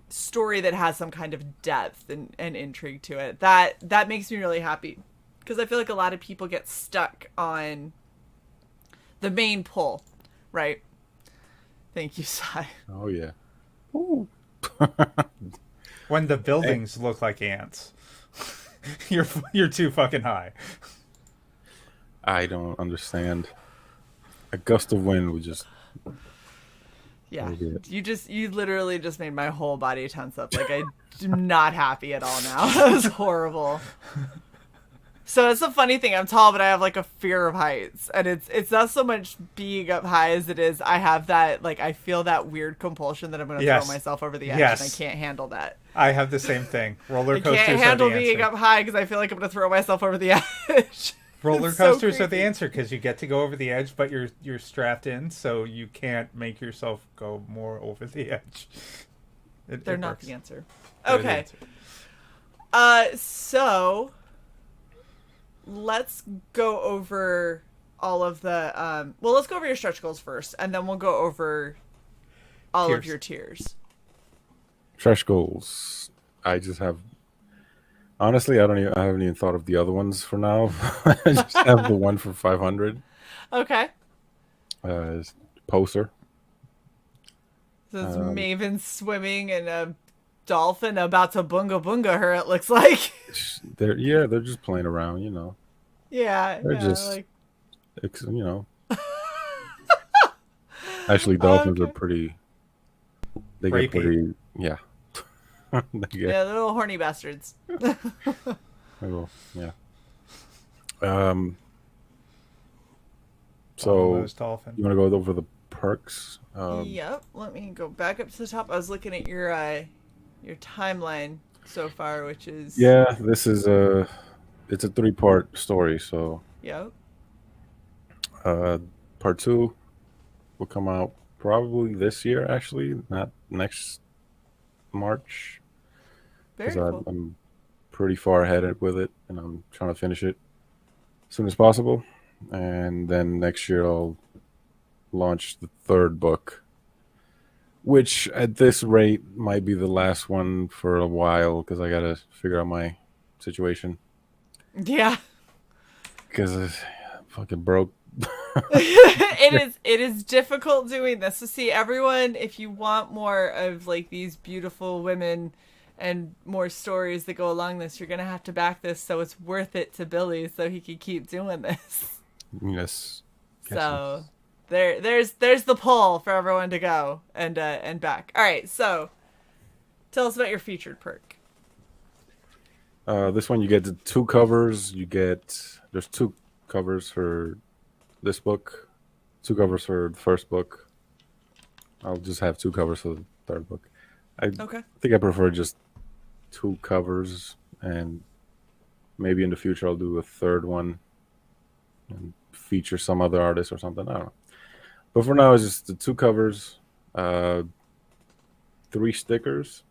[SPEAKER 1] story that has some kind of depth and intrigue to it. That makes me really happy because I feel like a lot of people get stuck on the main pull, right? Thank you, Sai.
[SPEAKER 3] oh yeah. Ooh.
[SPEAKER 2] When the buildings look like ants, you're too fucking high.
[SPEAKER 3] I don't understand. A gust of wind would just.
[SPEAKER 1] Yeah,
[SPEAKER 3] Okay.
[SPEAKER 1] you literally just made my whole body tense up. Like I'm not happy at all now. That was horrible. So it's a funny thing. I'm tall, but I have like a fear of heights, and it's not so much being up high as it is I have that like I feel that weird compulsion that I'm going to
[SPEAKER 2] Yes.
[SPEAKER 1] throw myself over the edge,
[SPEAKER 2] Yes.
[SPEAKER 1] and I can't handle that.
[SPEAKER 2] I have the same thing. Roller
[SPEAKER 1] I
[SPEAKER 2] coasters
[SPEAKER 1] can't
[SPEAKER 2] are
[SPEAKER 1] handle
[SPEAKER 2] the
[SPEAKER 1] being
[SPEAKER 2] answer.
[SPEAKER 1] up high because I feel like I'm going to throw myself over the edge.
[SPEAKER 2] Roller
[SPEAKER 1] It's so
[SPEAKER 2] coasters are the
[SPEAKER 1] creepy.
[SPEAKER 2] answer because you get to go over the edge, but you're strapped in, so you can't make yourself go more over the edge.
[SPEAKER 1] They're
[SPEAKER 2] It
[SPEAKER 1] not
[SPEAKER 2] works.
[SPEAKER 1] the answer.
[SPEAKER 2] They're the
[SPEAKER 1] Okay.
[SPEAKER 2] answer.
[SPEAKER 1] So let's go over all of the well, let's go over your stretch goals first, and then we'll go over all of
[SPEAKER 2] Tiers.
[SPEAKER 1] your tiers.
[SPEAKER 3] Stretch goals. I just have. Honestly, I haven't even thought of the other ones for now. I just have the one for 500.
[SPEAKER 1] Okay.
[SPEAKER 3] It's poster.
[SPEAKER 1] This is Maven swimming and a dolphin about to bunga bunga her, it looks like.
[SPEAKER 3] They're just playing around,
[SPEAKER 1] Yeah,
[SPEAKER 3] They're
[SPEAKER 1] yeah,
[SPEAKER 3] just-
[SPEAKER 1] like
[SPEAKER 3] It's, Actually, dolphins
[SPEAKER 1] Okay.
[SPEAKER 3] are pretty. They get
[SPEAKER 2] Rapey.
[SPEAKER 3] pretty. Yeah. They get,
[SPEAKER 1] yeah, they're little horny bastards.
[SPEAKER 3] yeah. Um. So
[SPEAKER 2] Almost dolphin.
[SPEAKER 3] you want to go over the perks?
[SPEAKER 1] Yep. Let me go back up to the top. I was looking at your timeline so far, which is
[SPEAKER 3] Yeah, this is it's a 3-part story. So
[SPEAKER 1] Yep.
[SPEAKER 3] part 2 will come out probably this year. Actually, not next March.
[SPEAKER 1] Very
[SPEAKER 3] Because
[SPEAKER 1] cool.
[SPEAKER 3] I'm pretty far ahead with it, and I'm trying to finish it as soon as possible. And then next year I'll launch the 3rd book, which at this rate might be the last one for a while because I gotta figure out my situation
[SPEAKER 1] Yeah.
[SPEAKER 3] because I'm fucking broke.
[SPEAKER 1] It is difficult doing this. So see, everyone, if you want more of like these beautiful women and more stories that go along this, you're gonna have to back this so it's worth it to Billy so he can keep doing this.
[SPEAKER 3] Yes.
[SPEAKER 1] So there's the pull for everyone to go and back. All right, so tell us about your featured perk.
[SPEAKER 3] This one you get the 2 covers. There's 2 covers for this book, 2 covers for the first book. I'll just have 2 covers for the 3rd book. I
[SPEAKER 1] Okay.
[SPEAKER 3] think I prefer just 2 covers, and maybe in the future I'll do a 3rd one and feature some other artist or something. I don't know. But for now, it's just the 2 covers, 3 stickers,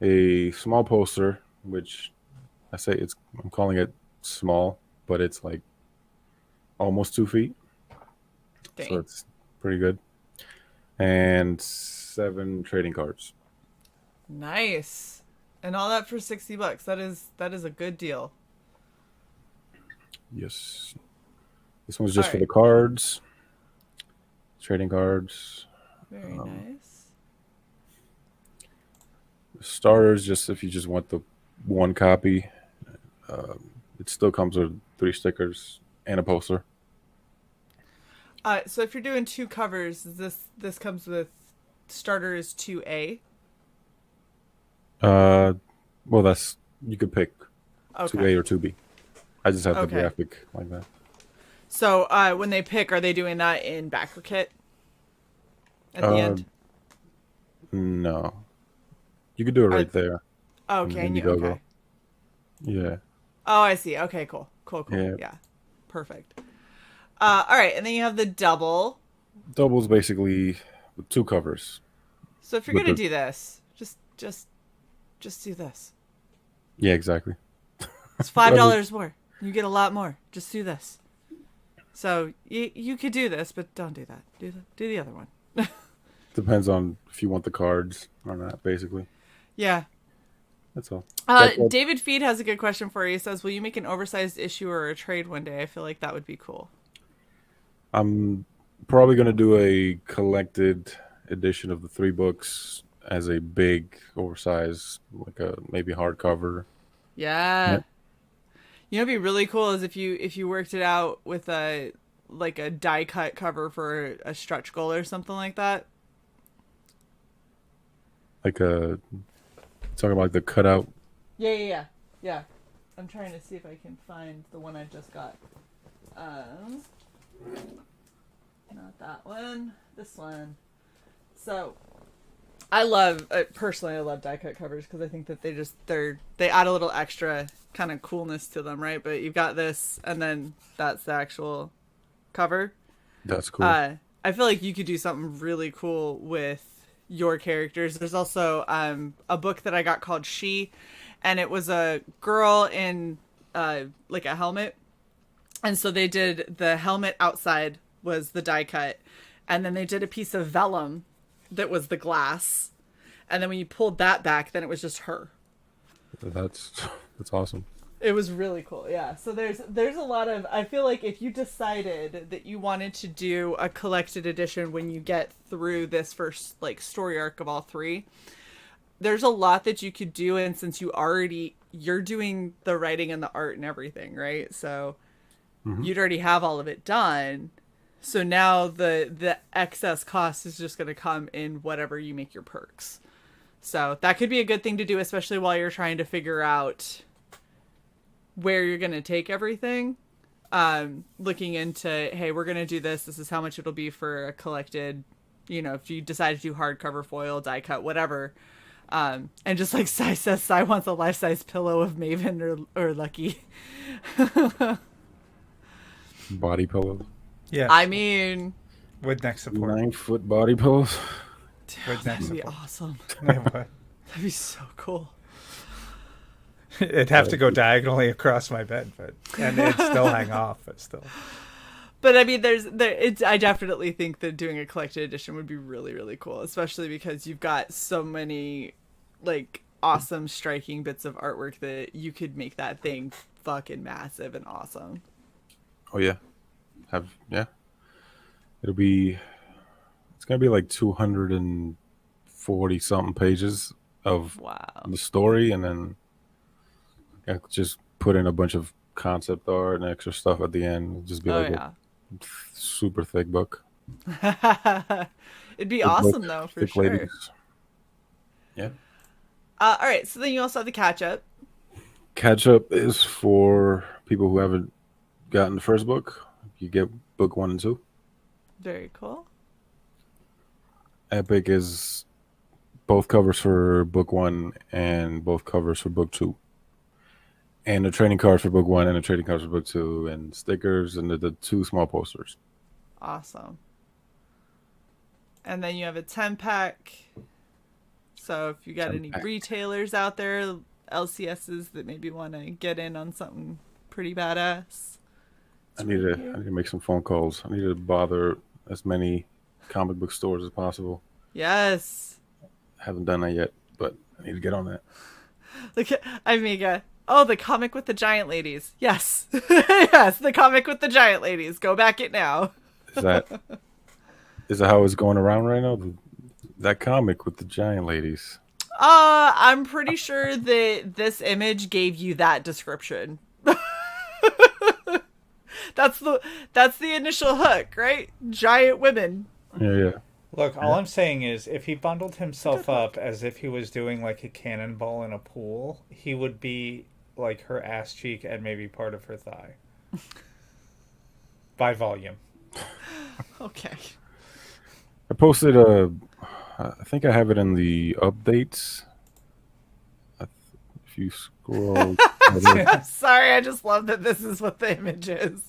[SPEAKER 3] a small poster, which I'm calling it small, but it's like almost 2 feet.
[SPEAKER 1] Dang.
[SPEAKER 3] So it's pretty good. And 7 trading cards.
[SPEAKER 1] Nice. And all that for $60. That is a good deal.
[SPEAKER 3] Yes. This one's just for
[SPEAKER 1] Alright.
[SPEAKER 3] the cards. Trading cards.
[SPEAKER 1] Very nice.
[SPEAKER 3] Starters, just if you just want the one copy, it still comes with 3 stickers and a poster.
[SPEAKER 1] So if you're doing 2 covers, this comes with starters 2A.
[SPEAKER 3] Well, that's you could pick
[SPEAKER 1] Okay.
[SPEAKER 3] 2A or 2B. I just have the
[SPEAKER 1] Okay.
[SPEAKER 3] graphic like that.
[SPEAKER 1] So when they pick, are they doing that in backer kit at the end?
[SPEAKER 3] No, you could do it right there.
[SPEAKER 1] Oh,
[SPEAKER 3] in
[SPEAKER 1] can you?
[SPEAKER 3] Indiegogo.
[SPEAKER 1] Okay.
[SPEAKER 3] Yeah.
[SPEAKER 1] Oh, I see. Okay, cool.
[SPEAKER 3] Yeah.
[SPEAKER 1] Yeah. Perfect. All right, and then you have the double.
[SPEAKER 3] Doubles basically with 2 covers.
[SPEAKER 1] So if you're
[SPEAKER 3] With
[SPEAKER 1] gonna
[SPEAKER 3] the-
[SPEAKER 1] do this, just do this.
[SPEAKER 3] Yeah, exactly.
[SPEAKER 1] It's $5 more. You get a lot more. Just do this. So you could do this, but don't do that. Do the other one.
[SPEAKER 3] Depends on if you want the cards or not, basically.
[SPEAKER 1] Yeah.
[SPEAKER 3] That's all. That's all.
[SPEAKER 1] David Feed has a good question for you. He says, "Will you make an oversized issue or a trade one day?" I feel like that would be cool.
[SPEAKER 3] I'm probably going to do a collected edition of the 3 books as a big, oversized, like a maybe hardcover.
[SPEAKER 1] Yeah.
[SPEAKER 3] Yeah.
[SPEAKER 1] You know, what'd be really cool is if you worked it out with a die cut cover for a stretch goal or something like that.
[SPEAKER 3] Like a talking about like the cutout.
[SPEAKER 1] Yeah. I'm trying to see if I can find the one I just got. Not that one. This one. So, I love personally. I love die cut covers because I think that they add a little extra kind of coolness to them, right? But you've got this, and then that's the actual cover.
[SPEAKER 3] That's cool.
[SPEAKER 1] I feel like you could do something really cool with your characters. There's also a book that I got called Shae, and it was a girl in like a helmet, and so they did the helmet outside was the die cut, and then they did a piece of vellum that was the glass, and then when you pulled that back, then it was just her.
[SPEAKER 3] That's awesome.
[SPEAKER 1] It was really cool, yeah. So there's a lot of, I feel like if you decided that you wanted to do a collected edition when you get through this first like story arc of all 3, there's a lot that you could do, and since you're doing the writing and the art and everything, right? So you'd already have all of it done. So now the excess cost is just going to come in whatever you make your perks. So that could be a good thing to do, especially while you're trying to figure out where you're going to take everything. Looking into, hey, we're going to do this. This is how much it'll be for a collected, if you decide to do hardcover, foil, die cut, whatever. And just like Sai says, Sai wants a life-size pillow of Maven or Lucky.
[SPEAKER 3] Body pillows.
[SPEAKER 2] Yeah.
[SPEAKER 1] I mean,
[SPEAKER 2] With neck support.
[SPEAKER 3] 9-foot body pillows.
[SPEAKER 2] With neck
[SPEAKER 1] that'd be
[SPEAKER 2] support.
[SPEAKER 1] awesome.
[SPEAKER 2] Wait, what?
[SPEAKER 1] That'd be so cool.
[SPEAKER 2] It'd have to go diagonally across my bed, and it'd still hang off, but still.
[SPEAKER 1] But I mean, I definitely think that doing a collected edition would be really, really cool, especially because you've got so many like awesome, striking bits of artwork that you could make that thing fucking massive and awesome.
[SPEAKER 3] Oh yeah. It's gonna be like 240 something pages of
[SPEAKER 1] Wow.
[SPEAKER 3] the story, and then I could just put in a bunch of concept art and extra stuff at the end. It'd just be
[SPEAKER 1] Oh
[SPEAKER 3] like
[SPEAKER 1] yeah.
[SPEAKER 3] a super thick book.
[SPEAKER 1] It'd be
[SPEAKER 3] Thick
[SPEAKER 1] awesome
[SPEAKER 3] book,
[SPEAKER 1] though, for
[SPEAKER 3] thick
[SPEAKER 1] sure.
[SPEAKER 3] ladies. Yeah.
[SPEAKER 1] All right, so then you also have the catch up.
[SPEAKER 3] Catch up is for people who haven't gotten the first book. You get book 1 and 2.
[SPEAKER 1] Very cool.
[SPEAKER 3] Epic is both covers for book 1 and both covers for book 2. And the trading cards for book 1 and the trading cards for book 2, and stickers and the 2 small posters.
[SPEAKER 1] Awesome. And then you have a 10-pack. So if you got any
[SPEAKER 3] 10-pack.
[SPEAKER 1] retailers out there, LCSs that maybe want to get in on something pretty badass.
[SPEAKER 3] I need to make some phone calls. I need to bother as many comic book stores as possible.
[SPEAKER 1] Yes.
[SPEAKER 3] Haven't done that yet, but I need to get on that.
[SPEAKER 1] Look at Amiga. Oh, the comic with the giant ladies. Yes. Yes, the comic with the giant ladies. Go back it now.
[SPEAKER 3] Is that how it's going around right now? That comic with the giant ladies.
[SPEAKER 1] I'm pretty sure that this image gave you that description. That's the initial hook, right? Giant women.
[SPEAKER 3] Yeah.
[SPEAKER 2] Look, all I'm saying is, if he bundled himself up as if he was doing like a cannonball in a pool, he would be like her ass cheek and maybe part of her thigh. By volume.
[SPEAKER 1] Okay.
[SPEAKER 3] I posted I think I have it in the updates. If you scroll,
[SPEAKER 1] I'm sorry, I just love that this is what the image is.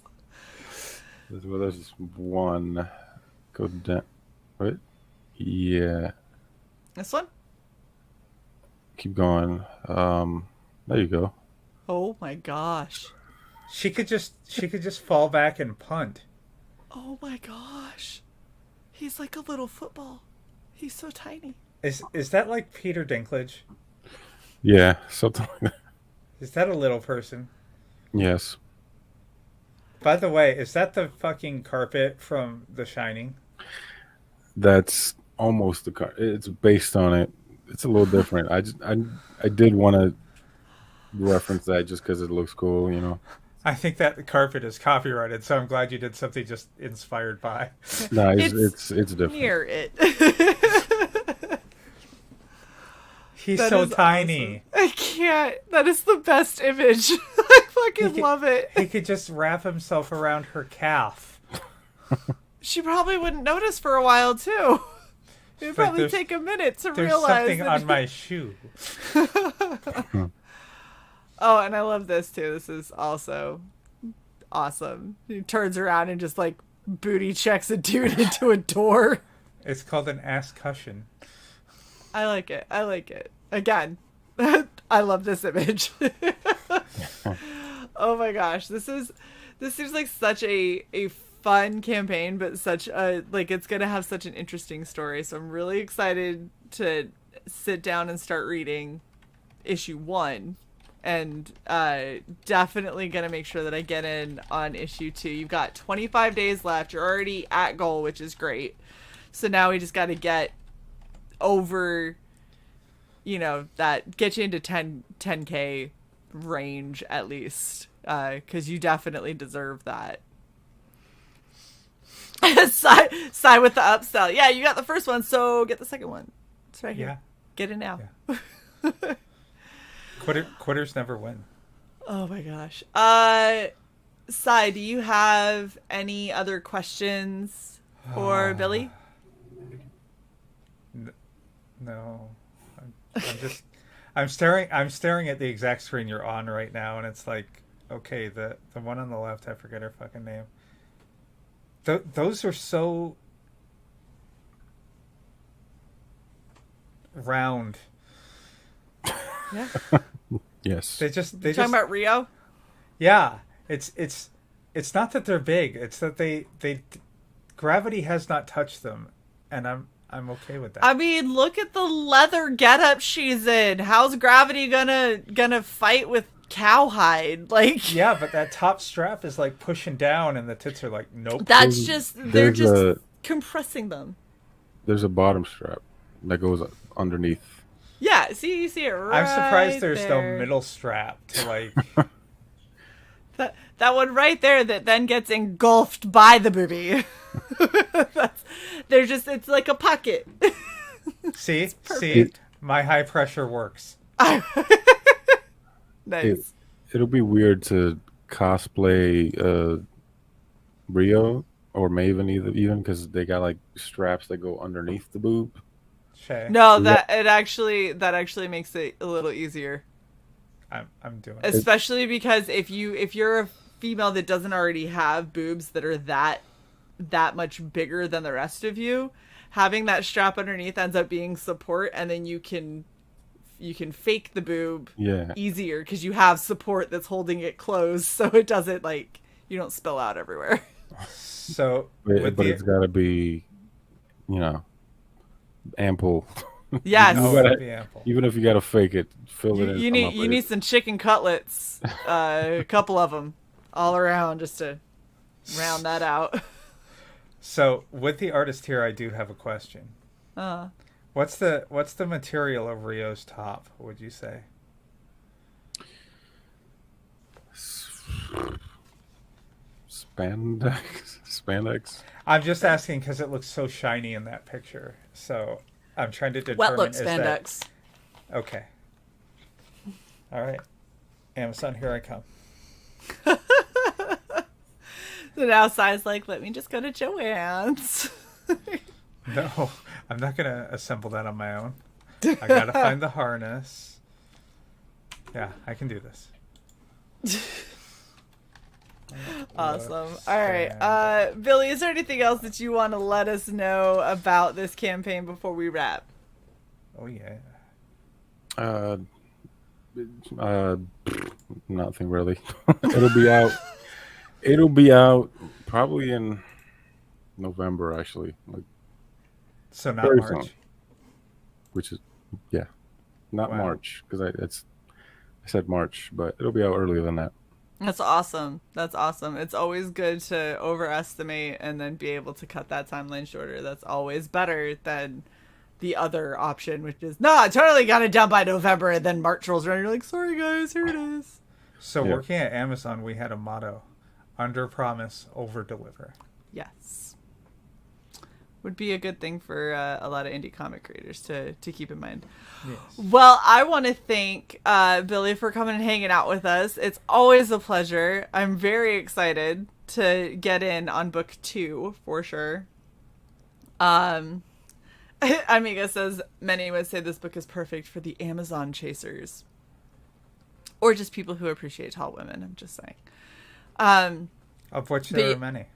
[SPEAKER 3] there's one. Go down. What? Yeah.
[SPEAKER 1] This one?
[SPEAKER 3] Keep going. There you go.
[SPEAKER 1] Oh my gosh.
[SPEAKER 2] She could just fall back and punt.
[SPEAKER 1] Oh my gosh. He's like a little football. He's so tiny.
[SPEAKER 2] Is that like Peter Dinklage?
[SPEAKER 3] Yeah, something like that.
[SPEAKER 2] Is that a little person?
[SPEAKER 3] Yes.
[SPEAKER 2] By the way, is that the fucking carpet from The Shining?
[SPEAKER 3] That's almost the car. It's based on it. It's a little different. I did want to reference that just because it looks cool, you know.
[SPEAKER 2] I think that carpet is copyrighted, so I'm glad you did something just inspired by.
[SPEAKER 3] No, it's different.
[SPEAKER 1] Near it.
[SPEAKER 2] He's
[SPEAKER 1] That
[SPEAKER 2] so
[SPEAKER 1] is
[SPEAKER 2] tiny.
[SPEAKER 1] awesome. I can't. That is the best image. I fucking love it.
[SPEAKER 2] He could just wrap himself around her calf.
[SPEAKER 1] She probably wouldn't notice for a while too. It would probably
[SPEAKER 2] there's-
[SPEAKER 1] take a minute to
[SPEAKER 2] There's
[SPEAKER 1] realize.
[SPEAKER 2] something on my shoe.
[SPEAKER 1] Oh, and I love this too. This is also awesome. He turns around and just like booty checks a dude into a door.
[SPEAKER 2] It's called an ass cushion.
[SPEAKER 1] I like it. I like it. Again, I love this image. Oh my gosh, this seems like such a fun campaign, but such a like it's gonna have such an interesting story. So I'm really excited to sit down and start reading issue 1, and definitely gonna make sure that I get in on issue 2. You've got 25 days left. You're already at goal, which is great. So now we just got to get over, that get you into 10K range at least, because you definitely deserve that. Sigh with the upsell. Yeah, you got the first one, so get the second one. It's right here.
[SPEAKER 2] Yeah.
[SPEAKER 1] Get it now.
[SPEAKER 2] Yeah. Quitters never win.
[SPEAKER 1] Oh my gosh. Sai, do you have any other questions for Billy?
[SPEAKER 2] No. I'm staring at the exact screen you're on right now, and it's like, okay, the one on the left, I forget her fucking name. Those are so round.
[SPEAKER 1] Yeah.
[SPEAKER 3] Yes.
[SPEAKER 2] They
[SPEAKER 1] Talking about Rio?
[SPEAKER 2] Yeah, it's not that they're big. It's that they gravity has not touched them, and I'm okay with that.
[SPEAKER 1] I mean, look at the leather getup she's in. How's gravity gonna fight with cowhide? Like,
[SPEAKER 2] yeah, but that top strap is like pushing down, and the tits are like, nope.
[SPEAKER 1] they're just
[SPEAKER 3] a-
[SPEAKER 1] compressing them.
[SPEAKER 3] There's a bottom strap that goes underneath.
[SPEAKER 1] Yeah, see, you see it right
[SPEAKER 2] I'm surprised there's
[SPEAKER 1] there.
[SPEAKER 2] no middle strap to like.
[SPEAKER 1] That one right there that then gets engulfed by the booby. It's like a pocket.
[SPEAKER 2] See,
[SPEAKER 3] perfect.
[SPEAKER 2] my high pressure works.
[SPEAKER 1] Nice.
[SPEAKER 3] It'll be weird to cosplay Rio or Maven even because they got like straps that go underneath the boob.
[SPEAKER 2] Shae,
[SPEAKER 1] No, that actually makes it a little easier.
[SPEAKER 2] I'm doing it.
[SPEAKER 1] Especially because if you're a female that doesn't already have boobs that are that much bigger than the rest of you, having that strap underneath ends up being support, and then you can fake the boob easier because you have support that's holding it closed, so it doesn't you don't spill out everywhere.
[SPEAKER 2] So,
[SPEAKER 3] but it's got to be, ample.
[SPEAKER 1] Yes.
[SPEAKER 2] it'd be ample.
[SPEAKER 3] Even if you got to fake it, fill it in.
[SPEAKER 1] You need some chicken cutlets, a couple of them all around just to round that out.
[SPEAKER 2] So, with the artist here, I do have a question. What's the material of Rio's top, would you say?
[SPEAKER 3] Spandex.
[SPEAKER 2] I'm just asking because it looks so shiny in that picture. So I'm trying to determine.
[SPEAKER 1] Wet look
[SPEAKER 2] is
[SPEAKER 1] spandex.
[SPEAKER 2] That... Okay. All right. Amazon, here I come.
[SPEAKER 1] So now Cy's like, let me just go to Joann's.
[SPEAKER 2] No, I'm not going to assemble that on my own. I got to find the harness. Yeah, I can do this.
[SPEAKER 1] Awesome. All right. Billy, is there anything else that you want to let us know about this campaign before we wrap?
[SPEAKER 2] Oh, yeah.
[SPEAKER 3] Nothing really. It'll be out probably in November, actually. Like,
[SPEAKER 2] So not
[SPEAKER 3] very
[SPEAKER 2] March.
[SPEAKER 3] soon. Which is, yeah, not
[SPEAKER 2] Wow.
[SPEAKER 3] March, because I said March, but it'll be out earlier than that.
[SPEAKER 1] That's awesome. That's awesome. It's always good to overestimate and then be able to cut that timeline shorter. That's always better than the other option, which is, no, I totally got it done by November, and then March rolls around and you're like, sorry guys, here it is.
[SPEAKER 2] So
[SPEAKER 3] Yeah.
[SPEAKER 2] working at Amazon, we had a motto: under promise, over deliver.
[SPEAKER 1] Yes. Would be a good thing for a lot of indie comic creators to keep in mind.
[SPEAKER 2] Yes.
[SPEAKER 1] Well, I want to thank Billy for coming and hanging out with us. It's always a pleasure. I'm very excited to get in on book 2 for sure. Amiga says many would say this book is perfect for the Amazon chasers, or just people who appreciate tall women. I'm just saying.
[SPEAKER 2] Of which there are many.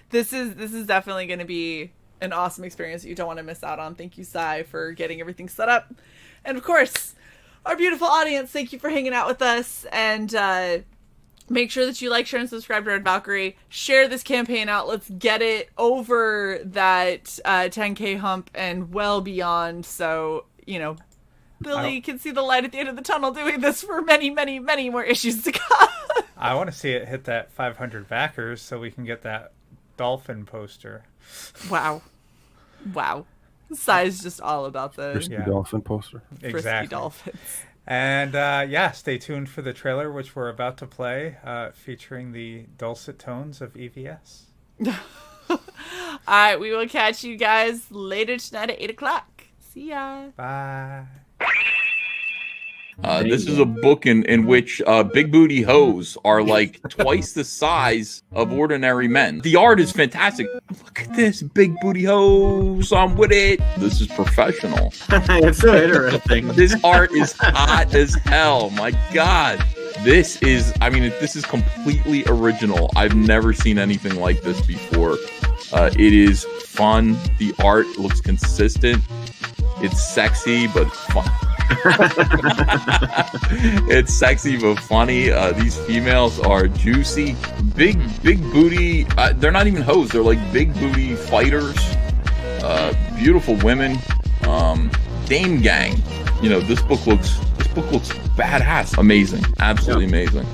[SPEAKER 1] This is definitely going to be an awesome experience that you don't want to miss out on. Thank you, Cy, for getting everything set up. And of course, our beautiful audience, thank you for hanging out with us. And make sure that you like, share, and subscribe to Red Valkyrie. Share this campaign out. Let's get it over that 10K hump and well beyond. So, you know, Billy can see the light at the end of the tunnel doing this for many, many, many more issues to come.
[SPEAKER 2] I want to see it hit that 500 backers so we can get that dolphin poster.
[SPEAKER 1] Wow. Cy's just all about the
[SPEAKER 3] Frisky dolphin poster.
[SPEAKER 1] frisky
[SPEAKER 2] Exactly.
[SPEAKER 1] dolphins.
[SPEAKER 2] And stay tuned for the trailer, which we're about to play, featuring the dulcet tones of EVS.
[SPEAKER 1] All right, we will catch you guys later tonight at 8 o'clock. See ya.
[SPEAKER 2] Bye.
[SPEAKER 7] This is a book in which big booty hoes are like twice the size of ordinary men. The art is fantastic. Look at this, big booty hoes. I'm with it. This is professional.
[SPEAKER 8] It's so interesting.
[SPEAKER 7] This art is hot as hell. My God. This is completely original. I've never seen anything like this before. It is fun. The art looks consistent. It's sexy, but fun. It's sexy but funny. These females are juicy, big booty. They're not even hoes. They're like big booty fighters. Beautiful women. Damegang. You know, this book looks badass. Amazing. Absolutely amazing.